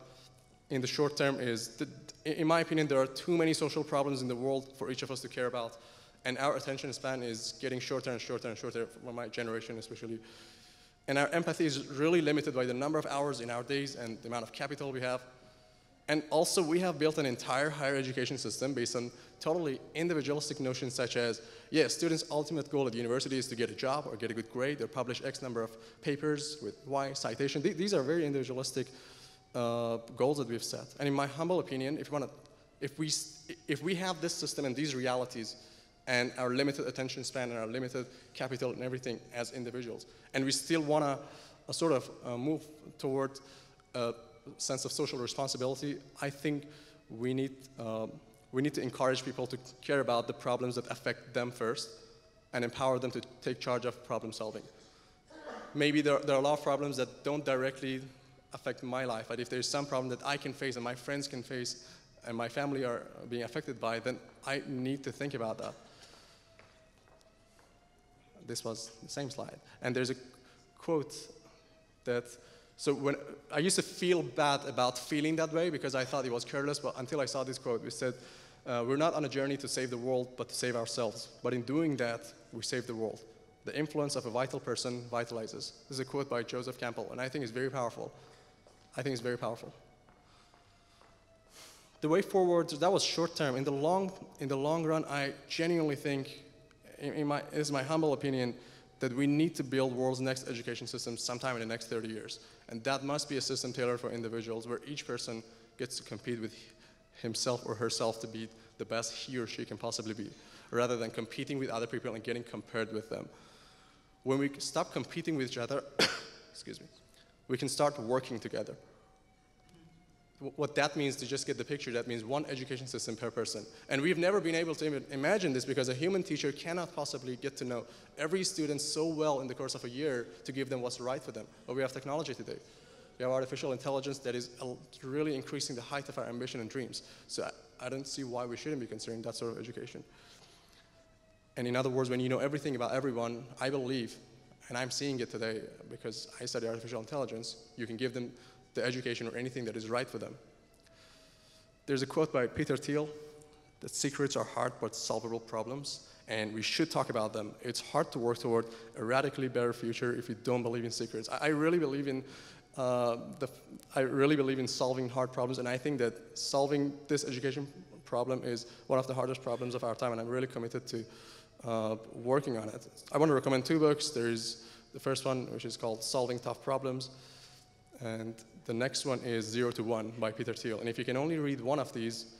in the short term, is that, in my opinion, there are too many social problems in the world for each of us to care about, and our attention span is getting shorter and shorter and shorter, for my generation especially. And our empathy is really limited by the number of hours in our days and the amount of capital we have. And also, we have built an entire higher education system based on totally individualistic notions such as, yeah, students' ultimate goal at university is to get a job or get a good grade or publish X number of papers with Y citation. These are very individualistic goals that we've set. And in my humble opinion, if we have this system and these realities and our limited attention span and our limited capital and everything as individuals, and we still want to sort of move toward sense of social responsibility, I think we need to encourage people to care about the problems that affect them first and empower them to take charge of problem solving. Maybe there are a lot of problems that don't directly affect my life, but if there's some problem that I can face and my friends can face and my family are being affected by, then I need to think about that. This was the same slide. And there's a quote that, so when I used to feel bad about feeling that way because I thought it was careless, but until I saw this quote, which said, we're not on a journey to save the world, but to save ourselves. But in doing that, we save the world. The influence of a vital person vitalizes. This is a quote by Joseph Campbell, and I think it's very powerful. I think it's very powerful. The way forward, that was short term. In the long run, I genuinely think, this is my humble opinion, that we need to build world's next education system sometime in the next 30 years. And that must be a system tailored for individuals where each person gets to compete with himself or herself to be the best he or she can possibly be, rather than competing with other people and getting compared with them. When we stop competing with each other, excuse me, we can start working together. What that means, to just get the picture, that means one education system per person. And we've never been able to even imagine this because a human teacher cannot possibly get to know every student so well in the course of a year to give them what's right for them. But we have technology today. We have artificial intelligence that is really increasing the height of our ambition and dreams. So I don't see why we shouldn't be considering that sort of education. And in other words, when you know everything about everyone, I believe, and I'm seeing it today because I study artificial intelligence, you can give them the education or anything that is right for them. There's a quote by Peter Thiel that secrets are hard but solvable problems, and we should talk about them. It's hard to work toward a radically better future if you don't believe in secrets. I really believe in solving hard problems, and I think that solving this education problem is one of the hardest problems of our time, and I'm really committed to working on it. I want to recommend 2 books. There's the first one, which is called Solving Tough Problems, and the next one is 0 to 1 by Peter Thiel. And if you can only read one of these,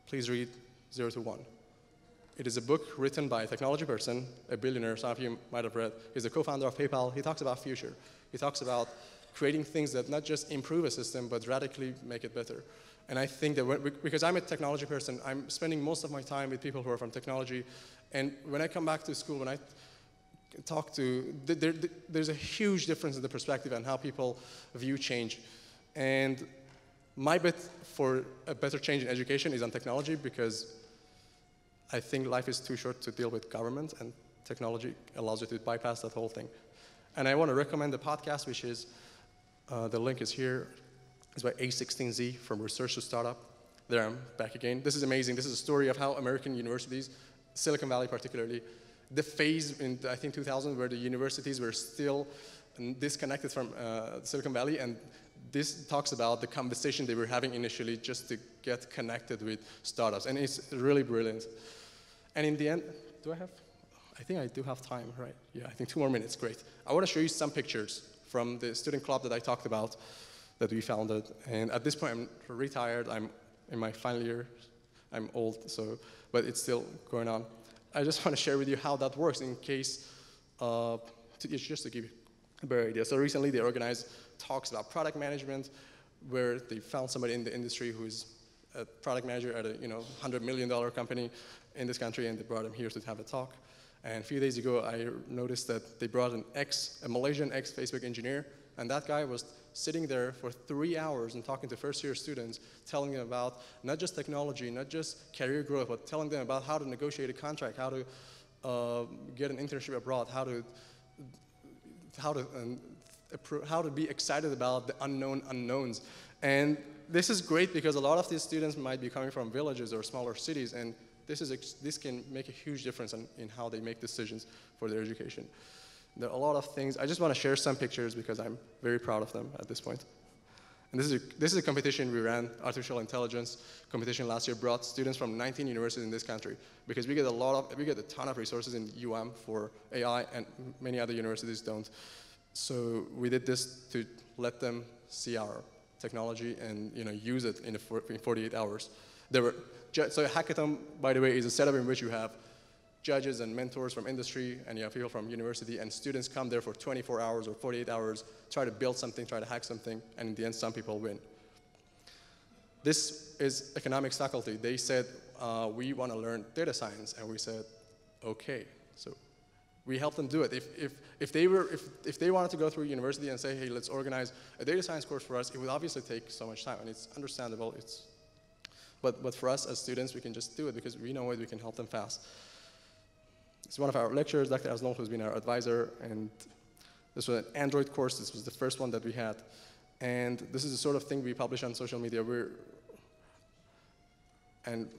please read 0 to 1. It is a book written by a technology person, a billionaire, some of you might have read. He's the co-founder of PayPal. He talks about future. He talks about creating things that not just improve a system, but radically make it better. And I think that because I'm a technology person, I'm spending most of my time with people who are from technology. And when I come back to school, when I talk to, there's a huge difference in the perspective on how people view change. And my bet for a better change in education is on technology, because I think life is too short to deal with government, and technology allows you to bypass that whole thing. And I want to recommend the podcast, which is, the link is here. It's by A16Z, From Research to Startup. There I'm back again. This is amazing. This is a story of how American universities, Silicon Valley particularly, the phase in, I think, 2000 where the universities were still disconnected from Silicon Valley, and this talks about the conversation they were having initially just to get connected with startups, and it's really brilliant. And in the end, I think I do have time, right? Yeah, I think 2 more minutes, great. I want to show you some pictures from the student club that I talked about that we founded, and at this point I'm retired, I'm in my final year, I'm old, but it's still going on. I just want to share with you how that works in case, just to give you a better idea. So recently they organized talks about product management, where they found somebody in the industry who's a product manager at a $100 million company in this country, and they brought him here to have a talk. And a few days ago, I noticed that they brought a Malaysian ex-Facebook engineer, and that guy was sitting there for 3 hours and talking to first-year students, telling them about not just technology, not just career growth, but telling them about how to negotiate a contract, how to get an internship abroad, how to be excited about the unknown unknowns. And this is great because a lot of these students might be coming from villages or smaller cities, and this can make a huge difference in how they make decisions for their education. There are a lot of things. I just want to share some pictures because I'm very proud of them at this point. And this is a competition we ran, artificial intelligence competition last year, brought students from 19 universities in this country, because we get a ton of resources in UM for AI, and many other universities don't. So we did this to let them see our technology and use it in 48 hours. So a hackathon, by the way, is a setup in which you have judges and mentors from industry, and you have people from university, and students come there for 24 hours or 48 hours, try to build something, try to hack something, and in the end, some people win. This is economics faculty. They said, we want to learn data science, and we said, okay. So we helped them do it. If they wanted to go through university and say, hey, let's organize a data science course for us, it would obviously take so much time, and it's understandable. But for us as students, we can just do it because we know we can help them fast. It's one of our lecturers, Dr. Aznol, who's been our advisor, and this was an Android course. This was the first one that we had. And this is the sort of thing we publish on social media. And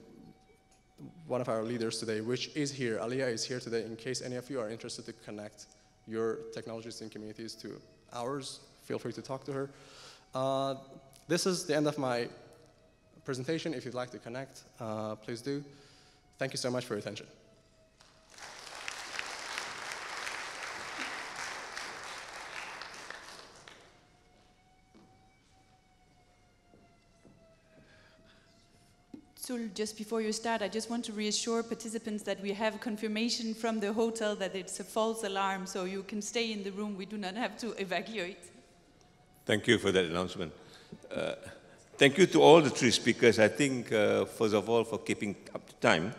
one of our leaders today, which is here, Aliyah is here today, in case any of you are interested to connect your technologies and communities to ours, feel free to talk to her. This is the end of my presentation. If you'd like to connect, please do. Thank you so much for your attention. Just before you start, I just want to reassure participants that we have confirmation from the hotel that it's a false alarm, so you can stay in the room. We do not have to evacuate. Thank you for that announcement. Thank you to all the three speakers, I think, first of all, for keeping up to time.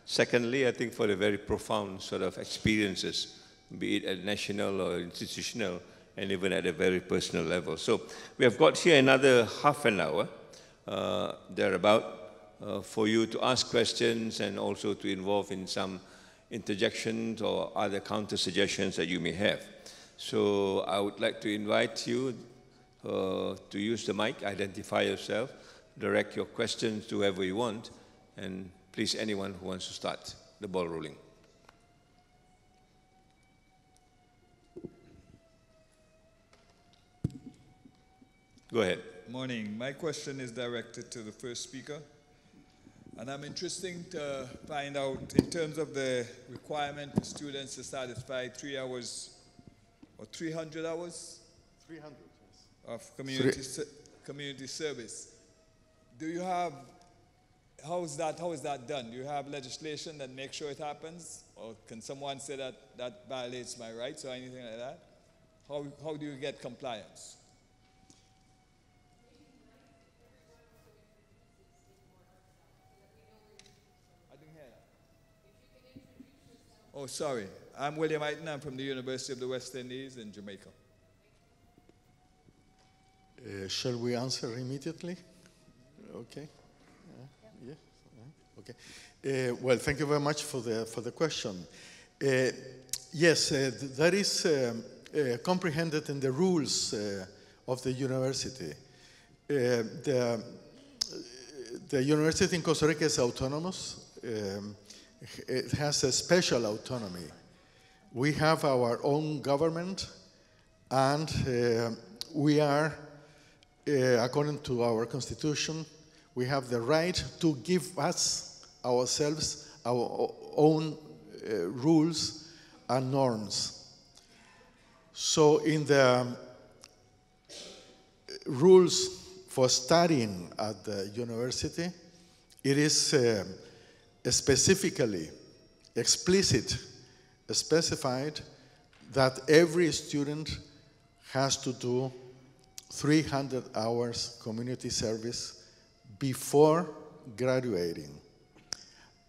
Secondly, I think for the very profound sort of experiences, be it at national or institutional, and even at a very personal level. So we have got here another half an hour, thereabout, for you to ask questions and also to involve in some interjections or other counter suggestions that you may have. So I would like to invite you to use the mic, identify yourself, direct your questions to whoever you want, and please anyone who wants to start the ball rolling. Go ahead. Morning. My question is directed to the first speaker. And I'm interested to find out, in terms of the requirement for students to satisfy 3 hours or 300 hours 300, yes. of community service. Do you have, how is that done? Do you have legislation that makes sure it happens? Or can someone say that that violates my rights or anything like that? How do you get compliance? Oh, sorry. I'm William Iton. I'm from the University of the West Indies in Jamaica. Shall we answer immediately? Okay. Yeah. Okay. Well, thank you very much for the question. Yes, that is comprehended in the rules of the university. The university in Costa Rica is autonomous. It has a special autonomy. We have our own government, and we are, according to our constitution, we have the right to give ourselves our own rules and norms. So in the rules for studying at the university, it is specifically specified that every student has to do 300 hours community service before graduating.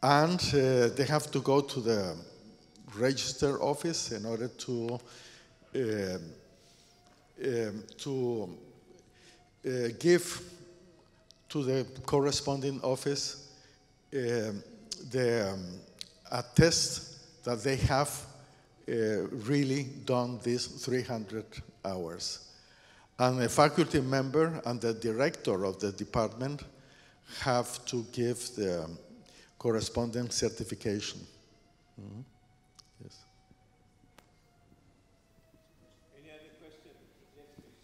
And they have to go to the register office in order to give to the corresponding office the attest that they have really done these 300 hours. And a faculty member and the director of the department have to give the corresponding certification. Mm-hmm. Yes. Any other questions? Yes, please.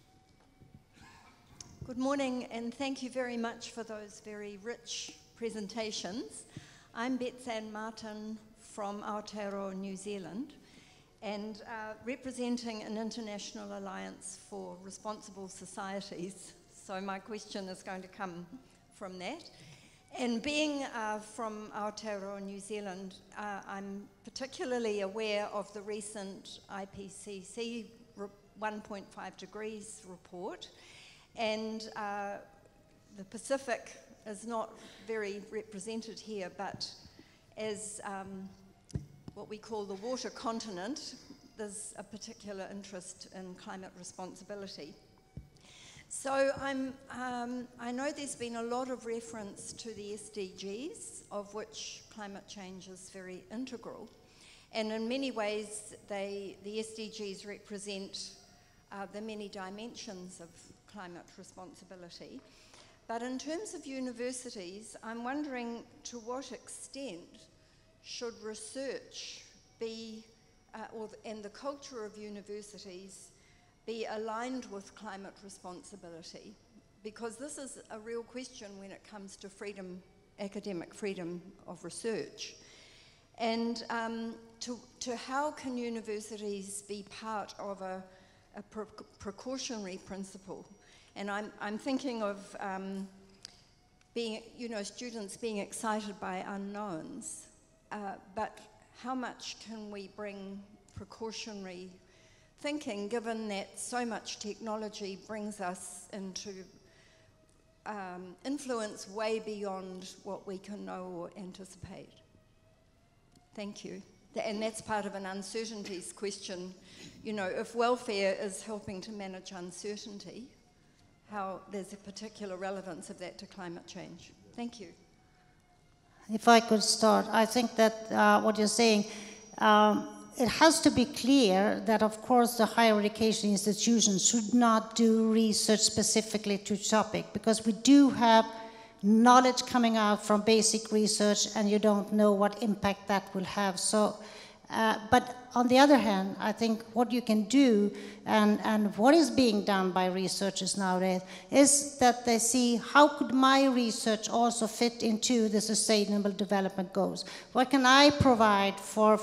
Good morning, and thank you very much for those very rich presentations. I'm Betsan Martin from Aotearoa, New Zealand, and representing an international alliance for responsible societies. So my question is going to come from that. And being from Aotearoa, New Zealand, I'm particularly aware of the recent IPCC 1.5 degrees report, and the Pacific is not very represented here, but as what we call the water continent, there's a particular interest in climate responsibility. So I know there's been a lot of reference to the SDGs, of which climate change is very integral. And in many ways, the SDGs represent the many dimensions of climate responsibility. But in terms of universities, I'm wondering to what extent should research be, and the culture of universities be aligned with climate responsibility? Because this is a real question when it comes to freedom, academic freedom of research. And to how can universities be part of a precautionary principle? And I'm thinking of being, students being excited by unknowns, but how much can we bring precautionary thinking, given that so much technology brings us into influence way beyond what we can know or anticipate? Thank you. And that's part of an uncertainties question. If welfare is helping to manage uncertainty, how there's a particular relevance of that to climate change. Thank you. If I could start, I think that what you're saying, it has to be clear that, of course, the higher education institutions should not do research specifically to topic, because we do have knowledge coming out from basic research, and you don't know what impact that will have. So, but on the other hand, I think what you can do, and what is being done by researchers nowadays, is that they see how could my research also fit into the Sustainable Development Goals? What can I provide for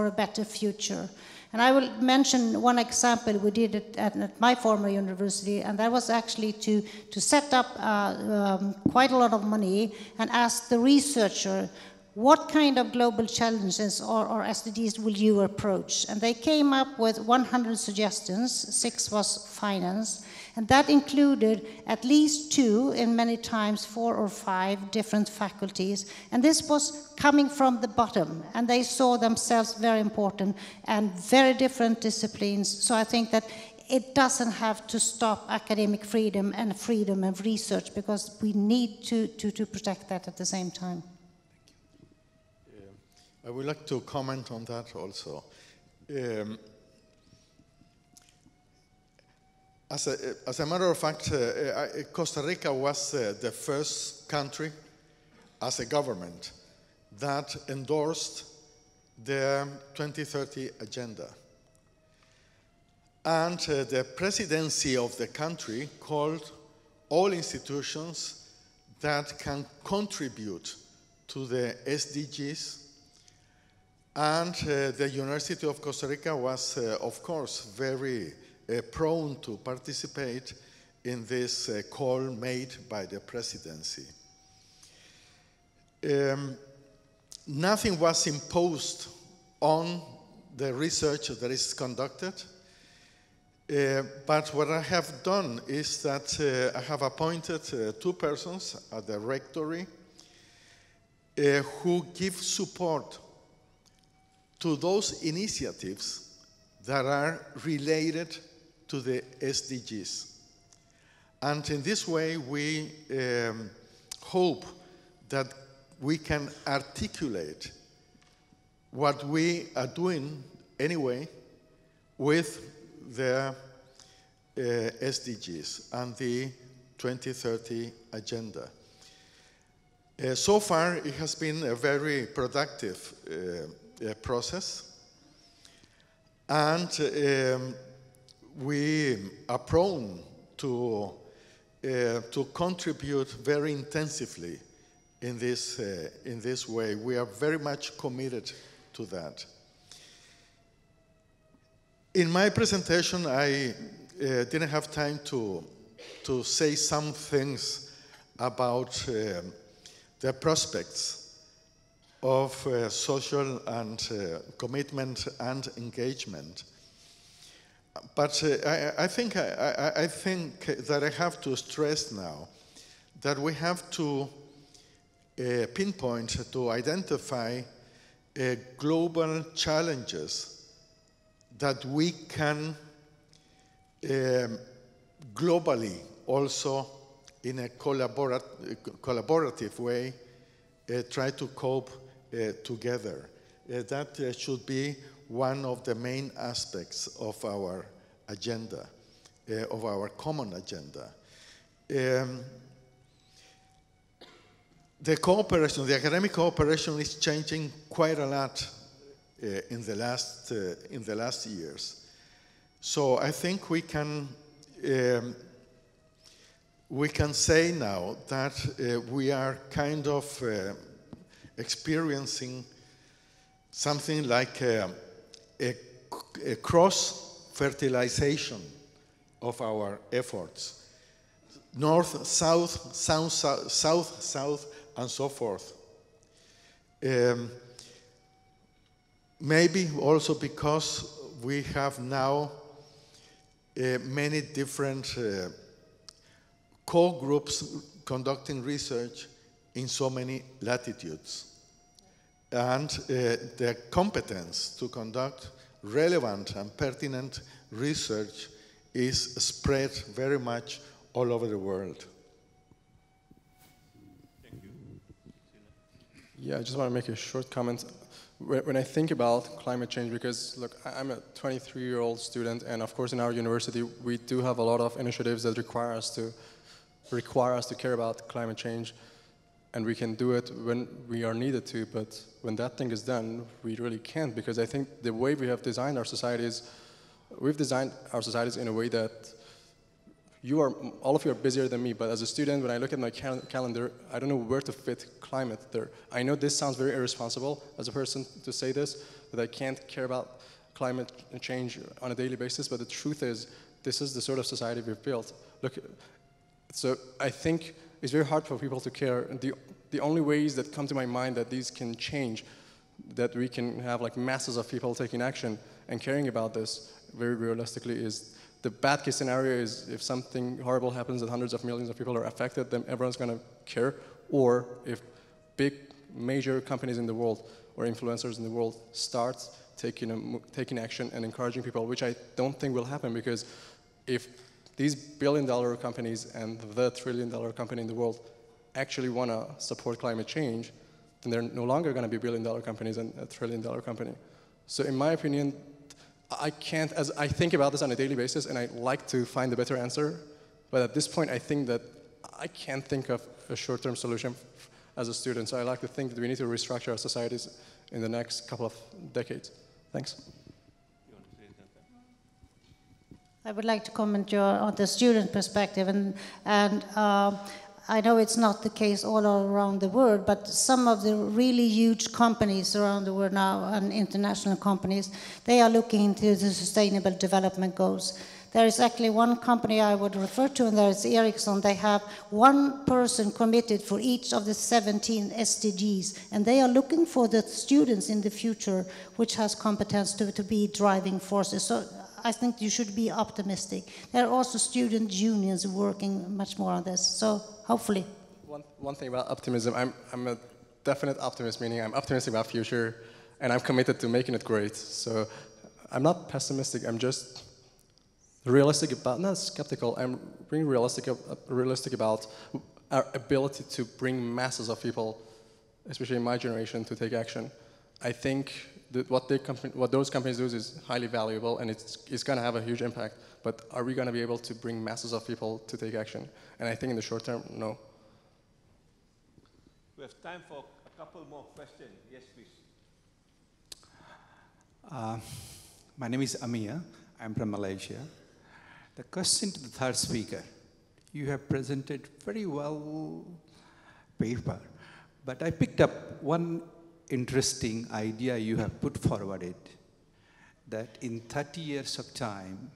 a better future? And I will mention one example we did at my former university, and that was actually to set up quite a lot of money and ask the researcher, what kind of global challenges or SDGs will you approach? And they came up with 100 suggestions, 6 was finance, and that included at least 2, and many times 4 or 5 different faculties. And this was coming from the bottom, and they saw themselves very important and very different disciplines. So I think that it doesn't have to stop academic freedom and freedom of research, because we need to protect that at the same time. I would like to comment on that also. As a matter of fact, Costa Rica was the first country as a government that endorsed the 2030 agenda. And the presidency of the country called all institutions that can contribute to the SDGs. And the University of Costa Rica was, of course, very prone to participate in this call made by the presidency. Nothing was imposed on the research that is conducted, but what I have done is that I have appointed 2 persons at the rectory who give support to those initiatives that are related to the SDGs. And in this way, we hope that we can articulate what we are doing anyway with the SDGs and the 2030 agenda. So far, it has been a very productive process, and we are prone to contribute very intensively in this way. We are very much committed to that. In my presentation, I didn't have time to say some things about the prospects of social and commitment and engagement. But I think that I have to stress now that we have to pinpoint, to identify global challenges that we can globally also in a collaborative way try to cope together. That should be one of the main aspects of our agenda, of our common agenda. The cooperation, the academic cooperation is changing quite a lot in the last years. So I think we can say now that we are kind of experiencing something like a cross-fertilization of our efforts. North, south, south, south, south, and so forth. Maybe also because we have now many different core groups conducting research in so many latitudes. And the competence to conduct relevant and pertinent research is spread very much all over the world. Thank you. Yeah, I just want to make a short comment. When I think about climate change, because look, I'm a 23-year-old student, and of course in our university we do have a lot of initiatives that require us to care about climate change, and we can do it when we are needed to, but when that thing is done, we really can't, because I think the way we have designed our societies, we've designed our societies in a way that all of you are busier than me, but as a student, when I look at my calendar, I don't know where to fit climate there. I know this sounds very irresponsible as a person to say this, that I can't care about climate change on a daily basis, but the truth is, this is the sort of society we've built. Look, so I think it's very hard for people to care. The only ways that come to my mind that these can change, that we can have like masses of people taking action and caring about this, very realistically, is the bad case scenario is if something horrible happens that hundreds of millions of people are affected, then everyone's going to care. Or if big major companies in the world or influencers in the world start taking action and encouraging people, which I don't think will happen, because if these billion-dollar companies and the trillion-dollar company in the world actually want to support climate change, then they're no longer going to be billion-dollar companies and a trillion-dollar company. So in my opinion, I can't, as I think about this on a daily basis, and I like to find a better answer, but at this point I think that I can't think of a short-term solution as a student. So I like to think that we need to restructure our societies in the next couple of decades. Thanks. I would like to comment on the student perspective, and I know it's not the case all around the world, but some of the really huge companies around the world now, and international companies, they are looking into the sustainable development goals. There is actually one company I would refer to, and there is Ericsson. They have one person committed for each of the 17 SDGs, and they are looking for the students in the future which has competence to be driving forces. So I think you should be optimistic. There are also student unions working much more on this, so hopefully. One thing about optimism, I'm a definite optimist, meaning I'm optimistic about future, and I'm committed to making it great. So I'm not pessimistic, I'm just realistic about, not skeptical, I'm being realistic about our ability to bring masses of people, especially in my generation, to take action. I think that what those companies do is highly valuable, and it's going to have a huge impact. But are we going to be able to bring masses of people to take action? And I think in the short term, no. We have time for a couple more questions. Yes, please. My name is Amir. I'm from Malaysia. The question to the third speaker. You have presented very well paper, but I picked up one interesting idea you have put forward, that in 30 years of time,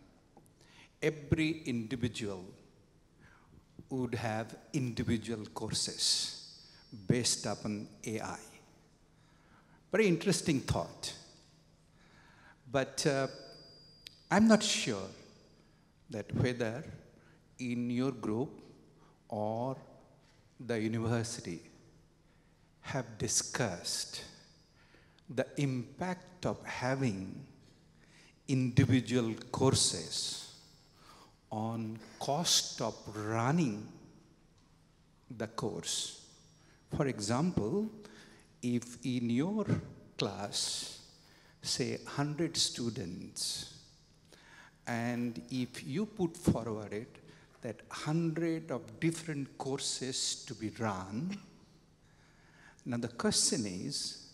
every individual would have individual courses based upon AI. Very interesting thought. But I'm not sure that whether in your group or the university have discussed the impact of having individual courses on cost of running the course. For example, if in your class, say 100 students, and if you put forward it that 100 of different courses to be run, now the question is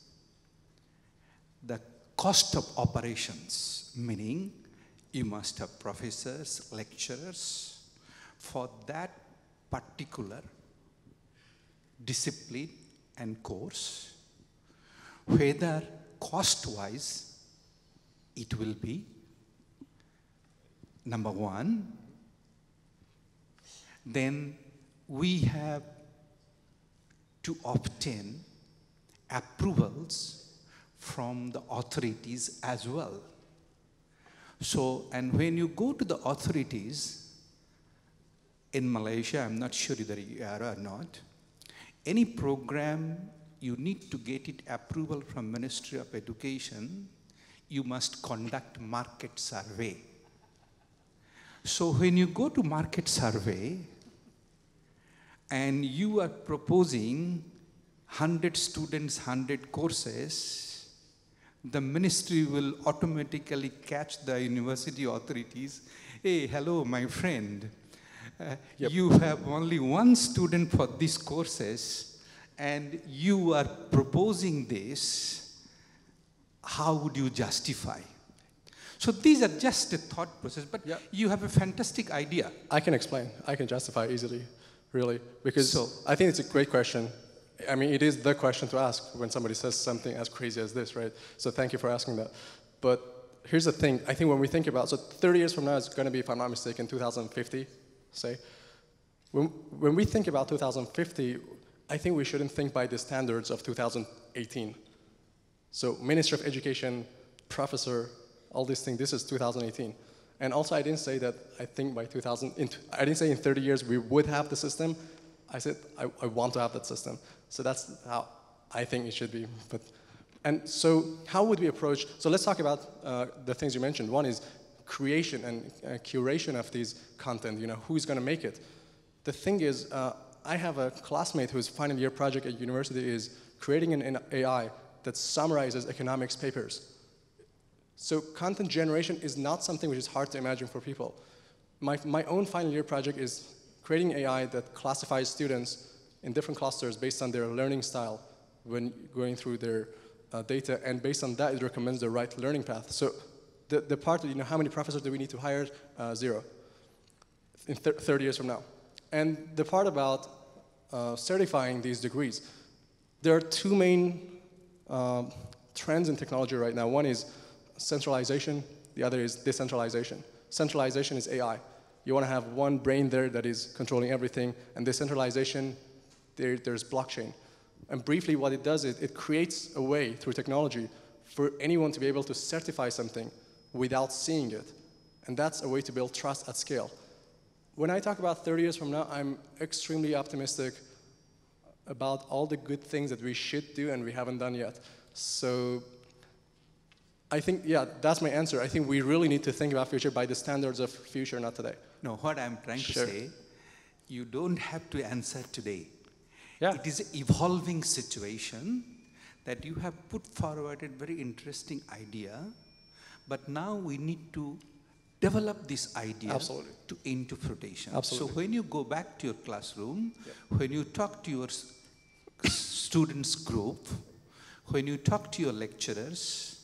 the cost of operations, meaning you must have professors, lecturers for that particular discipline and course, whether cost-wise it will be, number one. Then we have to obtain approvals from the authorities as well. So, and when you go to the authorities in Malaysia, I'm not sure whether you are or not, any program you need to get it approval from Ministry of Education, you must conduct market survey. So when you go to market survey and you are proposing 100 students, 100 courses, the ministry will automatically catch the university authorities. Hey, hello, my friend. You have only one student for these courses and you are proposing this. How would you justify? So these are just a thought process, but you have a fantastic idea. I can explain. I can justify easily, really, because I think it's a great question. I mean, it is the question to ask when somebody says something as crazy as this, right? So thank you for asking that. But here's the thing. I think when we think about, so 30 years from now, it's going to be, if I'm not mistaken, 2050, say. When we think about 2050, I think we shouldn't think by the standards of 2018. So Ministry of Education, professor, all these things, this is 2018. And also I didn't say that I think by I didn't say in 30 years we would have the system. I said I want to have that system. So that's how I think it should be. And so how would we approach, so let's talk about the things you mentioned. One is creation and curation of these content, you know, who's gonna make it. The thing is, I have a classmate whose final year project at university is creating an AI that summarizes economics papers. So content generation is not something which is hard to imagine for people. My own final year project is creating AI that classifies students in different clusters based on their learning style when going through their data, and based on that, it recommends the right learning path. So the part of, you know, how many professors do we need to hire? 0 in 30 years from now. And the part about certifying these degrees, there are two main trends in technology right now. One is centralization, the other is decentralization. Centralization is AI. You want to have one brain there that is controlling everything, and decentralization, there's blockchain. And briefly, what it does is it creates a way through technology for anyone to be able to certify something without seeing it. And that's a way to build trust at scale. When I talk about 30 years from now, I'm extremely optimistic about all the good things that we should do and we haven't done yet. So I think, yeah, that's my answer. I think we really need to think about future by the standards of future, not today. No, what I'm trying to say, you don't have to answer today. Yeah. It is an evolving situation that you have put forward a very interesting idea, but now we need to develop this idea to interpretation. Absolutely. So when you go back to your classroom, when you talk to your students group, when you talk to your lecturers,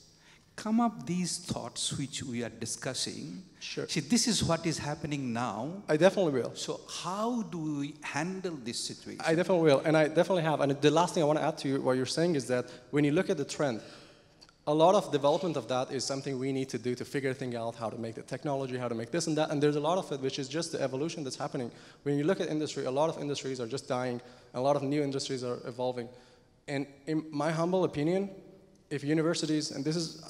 come up these thoughts which we are discussing. Sure. See, this is what is happening now. I definitely will. So how do we handle this situation? I definitely will, and I definitely have. And the last thing I want to add to what you're saying is that when you look at the trend, a lot of development of that is something we need to do to figure things out, how to make the technology, how to make this and that, and there's a lot of it which is just the evolution that's happening. When you look at industry, a lot of industries are just dying, and a lot of new industries are evolving. And in my humble opinion, if universities, and this is,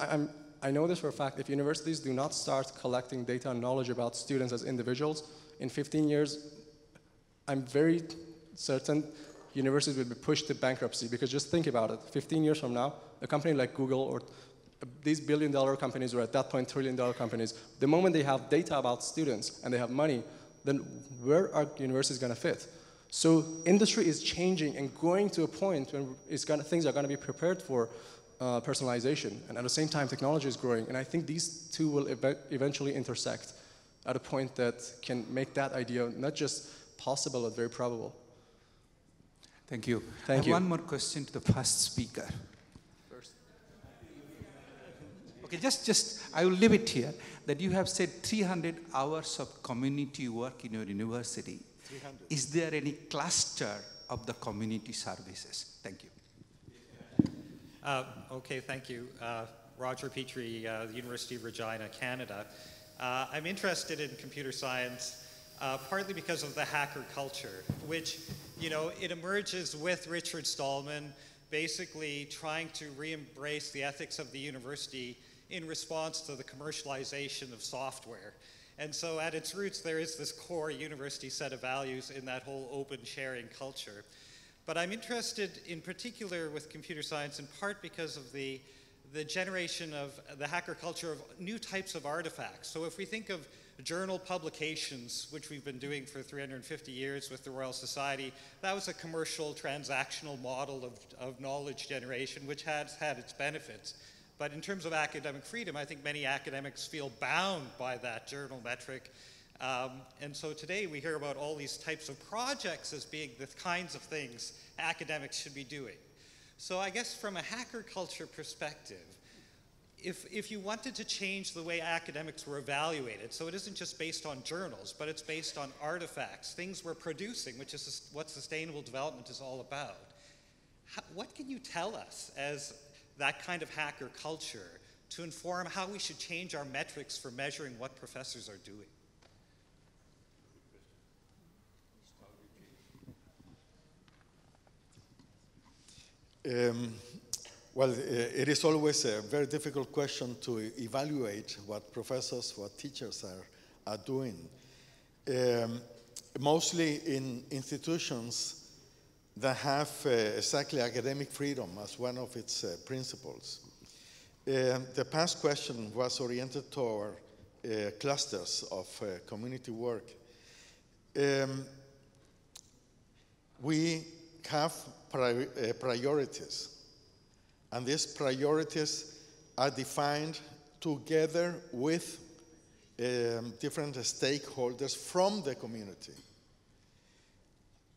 I know this for a fact, if universities do not start collecting data and knowledge about students as individuals, in 15 years, I'm very certain universities will be pushed to bankruptcy, because just think about it, 15 years from now, a company like Google or these billion-dollar companies, or at that point trillion-dollar companies, the moment they have data about students and they have money, then where are universities going to fit? So industry is changing and going to a point when things are going to be prepared for personalization, and at the same time technology is growing, and I think these two will eventually intersect at a point that can make that idea not just possible but very probable. Thank you. Thank you. One more question to the first speaker. Okay, just I will leave it here, that you have said 300 hours of community work in your university. 300. Is there any cluster of the community services? Thank you. Okay, thank you. Roger Petrie, University of Regina, Canada. I'm interested in computer science partly because of the hacker culture, which, you know, it emerges with Richard Stallman basically trying to re-embrace the ethics of the university in response to the commercialization of software. And so at its roots, there is this core university set of values in that whole open sharing culture. But I'm interested in particular with computer science in part because of the generation of the hacker culture of new types of artifacts. So if we think of journal publications, which we've been doing for 350 years with the Royal Society, that was a commercial transactional model of knowledge generation, which has had its benefits. But in terms of academic freedom, I think many academics feel bound by that journal metric. And so today we hear about all these types of projects as being the kinds of things academics should be doing. So I guess from a hacker culture perspective, if you wanted to change the way academics were evaluated, so it isn't just based on journals, but it's based on artifacts, things we're producing, which is what sustainable development is all about, what can you tell us as that kind of hacker culture to inform how we should change our metrics for measuring what professors are doing? Well, it is always a very difficult question to evaluate what professors, what teachers are doing. Mostly in institutions that have exactly academic freedom as one of its principles. The past question was oriented toward clusters of community work. We have priorities, and these priorities are defined together with different stakeholders from the community.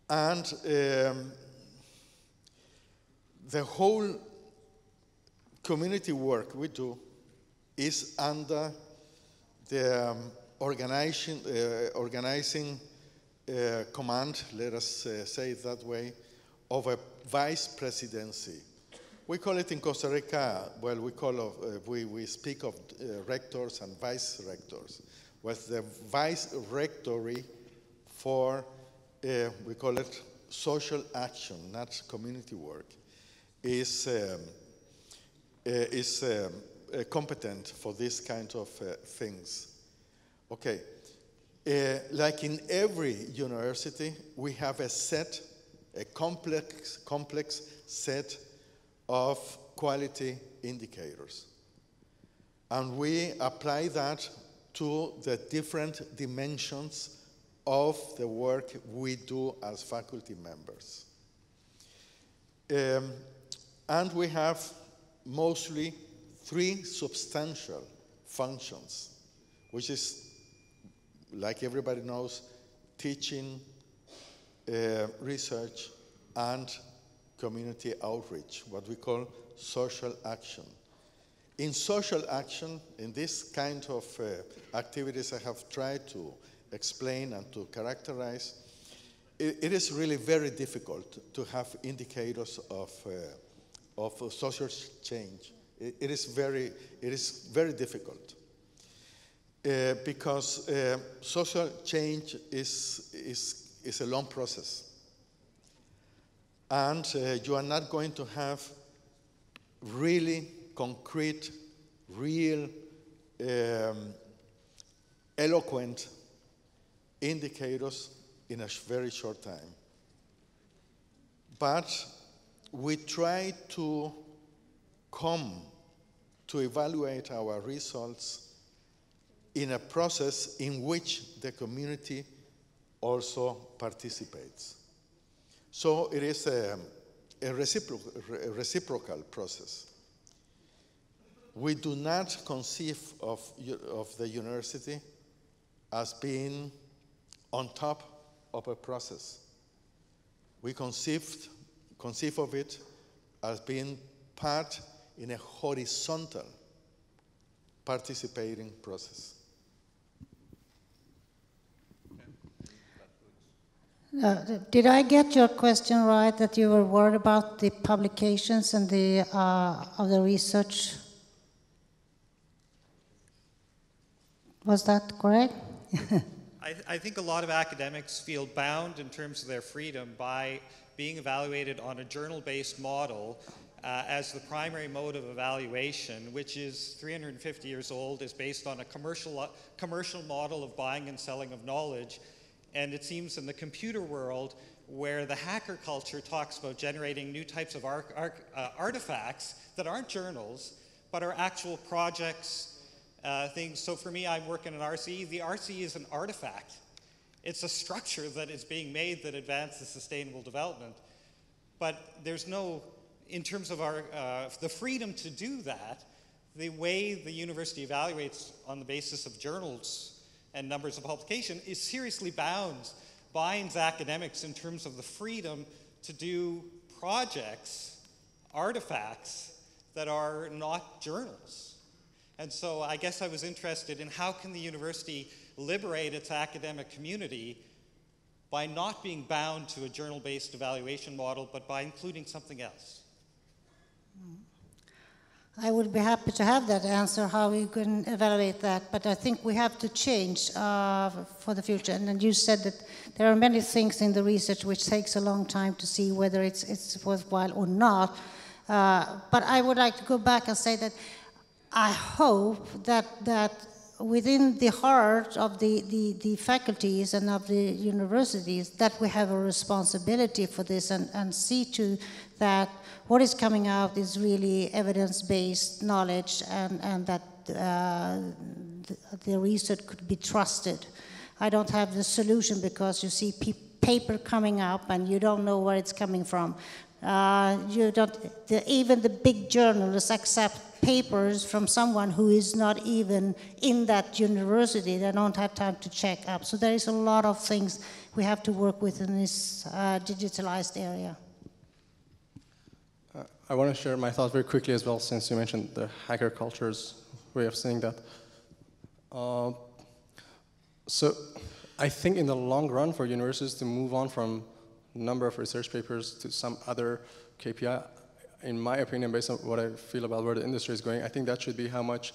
And the whole community work we do is under the organizing command, let us say it that way, of a vice presidency. We call it in Costa Rica, well, we speak of rectors and vice rectors. With the vice rectory for, we call it social action, not community work, is competent for this kind of things. Okay, like in every university, we have a complex set of quality indicators. And we apply that to the different dimensions of the work we do as faculty members. And we have mostly 3 substantial functions, which is, like everybody knows, teaching, research, and community outreach, what we call social action. In social action, in this kind of activities I have tried to explain and to characterize, it is really very difficult to have indicators of social change It is very difficult because social change is a long process. And you are not going to have really concrete, real, eloquent indicators in a very short time. But we try to come to evaluate our results in a process in which the community also participates. So it is a reciprocal process. We do not conceive of the university as being on top of a process. We conceive of it as being part in a horizontal participating process. Did I get your question right, that you were worried about the publications and the of the research? Was that correct? I think a lot of academics feel bound in terms of their freedom by being evaluated on a journal-based model as the primary mode of evaluation, which is 350 years old, is based on a commercial model of buying and selling of knowledge. And it seems in the computer world, where the hacker culture talks about generating new types of artifacts that aren't journals, but are actual projects, things. So for me, I'm working in RCE. The RCE is an artifact. It's a structure that is being made that advances sustainable development. But there's no, in terms of our, the freedom to do that, the way the university evaluates on the basis of journals and numbers of publication is seriously binds academics in terms of the freedom to do projects, artifacts that are not journals. And so I guess I was interested in how can the university liberate its academic community by not being bound to a journal-based evaluation model, but by including something else? I would be happy to have that answer, how we can evaluate that, but I think we have to change for the future. And then you said that there are many things in the research which takes a long time to see whether it's worthwhile or not. But I would like to go back and say that I hope that within the heart of the faculties and of the universities, that we have a responsibility for this and see to that what is coming out is really evidence-based knowledge and that the research could be trusted. I don't have the solution because you see paper coming up and you don't know where it's coming from. Even the big journalists accept papers from someone who is not even in that university. They don't have time to check up. So there is a lot of things we have to work with in this digitalized area. I want to share my thoughts very quickly as well, since you mentioned the hacker culture's way of saying that. So I think in the long run for universities to move on from number of research papers to some other KPI, in my opinion, based on what I feel about where the industry is going, I think that should be how much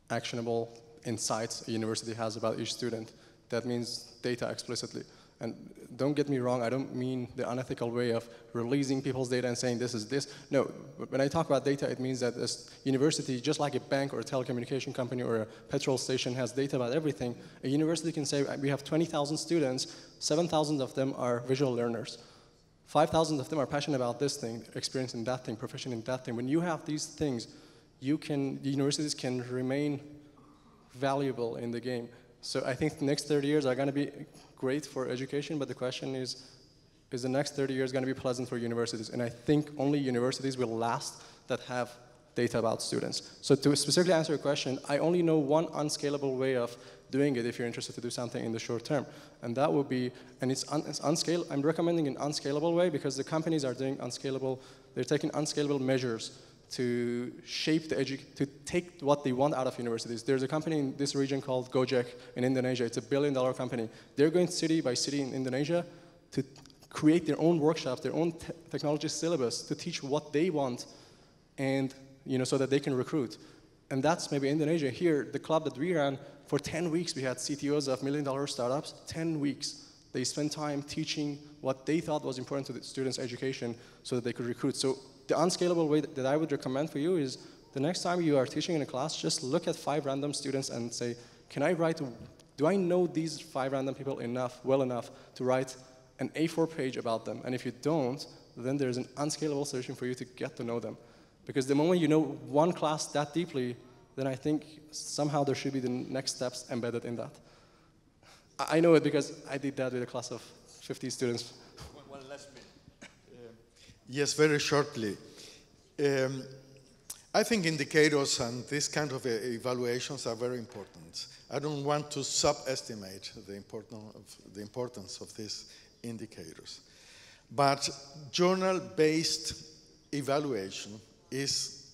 actionable insights a university has about each student. That means data explicitly. And don't get me wrong, I don't mean the unethical way of releasing people's data and saying this is this. No, when I talk about data, it means that this university, just like a bank or a telecommunication company or a petrol station has data about everything, a university can say we have 20,000 students, 7,000 of them are visual learners. 5,000 of them are passionate about this thing, experienced in that thing, proficient in that thing. When you have these things, the universities can remain valuable in the game. So I think the next 30 years are going to be great for education, but the question is the next 30 years going to be pleasant for universities? And I think only universities will last that have data about students. So to specifically answer your question, I only know one unscalable way of doing it if you're interested to do something in the short term. And that would be, and it's unscalable. I'm recommending an unscalable way because the companies are doing unscalable, they're taking unscalable measures to shape to take what they want out of universities. There's a company in this region called Gojek in Indonesia. It's $1 billion company. They're going city by city in Indonesia to create their own workshops, their own technology syllabus to teach what they want and so that they can recruit. And that's maybe Indonesia. Here, the club that we ran, for 10 weeks, we had CTOs of $1 million startups, 10 weeks. They spent time teaching what they thought was important to the students' education so that they could recruit. So the unscalable way that I would recommend for you is the next time you are teaching in a class, just look at 5 random students and say, do I know these 5 random people well enough to write an A4 page about them? And if you don't, then there's an unscalable solution for you to get to know them. Because the moment you know one class that deeply, then I think somehow there should be the next steps embedded in that. I know it because I did that with a class of 50 students. One last minute. Yes, very shortly. I think indicators and this kind of evaluations are very important. I don't want to subestimate the importance of these indicators. But journal-based evaluation is,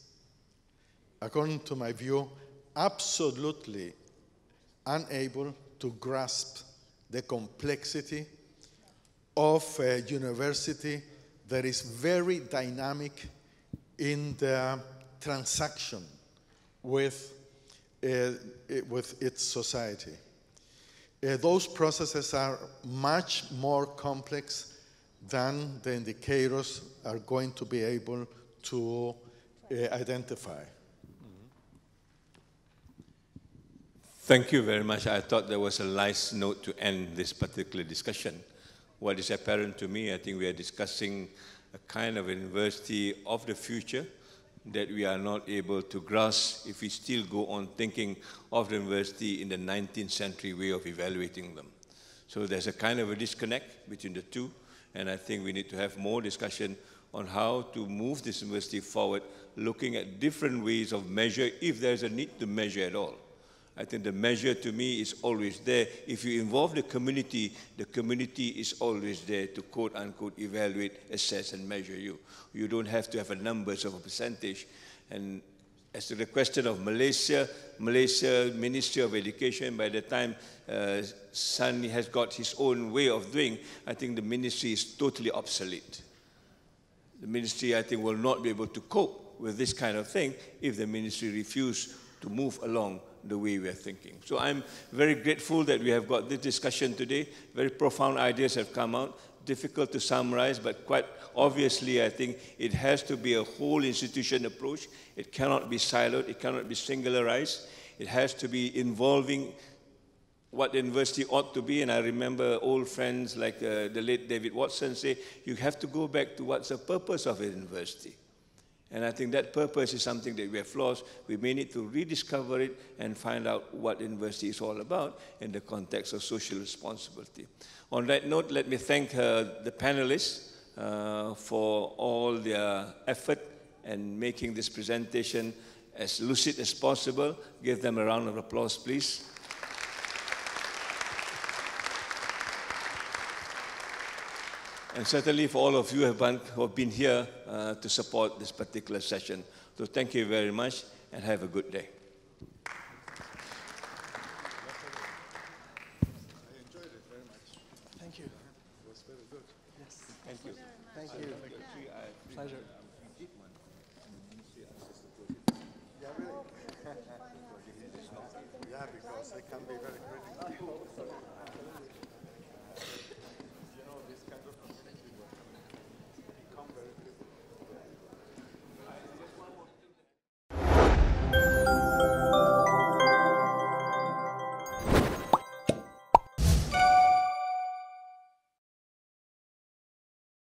according to my view, absolutely unable to grasp the complexity of a university that is very dynamic in the transaction with its society. Those processes are much more complex than the indicators are going to be able to identify. Thank you very much. I thought there was a nice note to end this particular discussion. What is apparent to me, I think we are discussing a kind of university of the future that we are not able to grasp if we still go on thinking of the university in the 19th century way of evaluating them. So there's a kind of a disconnect between the two, and I think we need to have more discussion on how to move this university forward, looking at different ways of measure, if there's a need to measure at all. I think the measure to me is always there. If you involve the community is always there to quote unquote evaluate, assess and measure you. You don't have to have a numbers of a percentage. And as to the question of Malaysia Ministry of Education, by the time Sunny has got his own way of doing, I think the ministry is totally obsolete. The ministry, I think, will not be able to cope with this kind of thing if the ministry refuses to move along the way we are thinking. So I'm very grateful that we have got this discussion today. Very profound ideas have come out. Difficult to summarize, but quite obviously I think it has to be a whole institution approach. It cannot be siloed, it cannot be singularized. It has to be involving what the university ought to be. And I remember old friends like the late David Watson say, you have to go back to what's the purpose of a university. And I think that purpose is something that we have lost. We may need to rediscover it and find out what university is all about in the context of social responsibility. On that note, let me thank the panelists for all their effort and making this presentation as lucid as possible. Give them a round of applause, please. And certainly for all of you who have been here to support this particular session. So thank you very much and have a good day. I enjoyed it very much. Thank you. It was very good. Yes. Thank you. Thank you. Pleasure. Yeah, really. Yeah, because they can be very critical.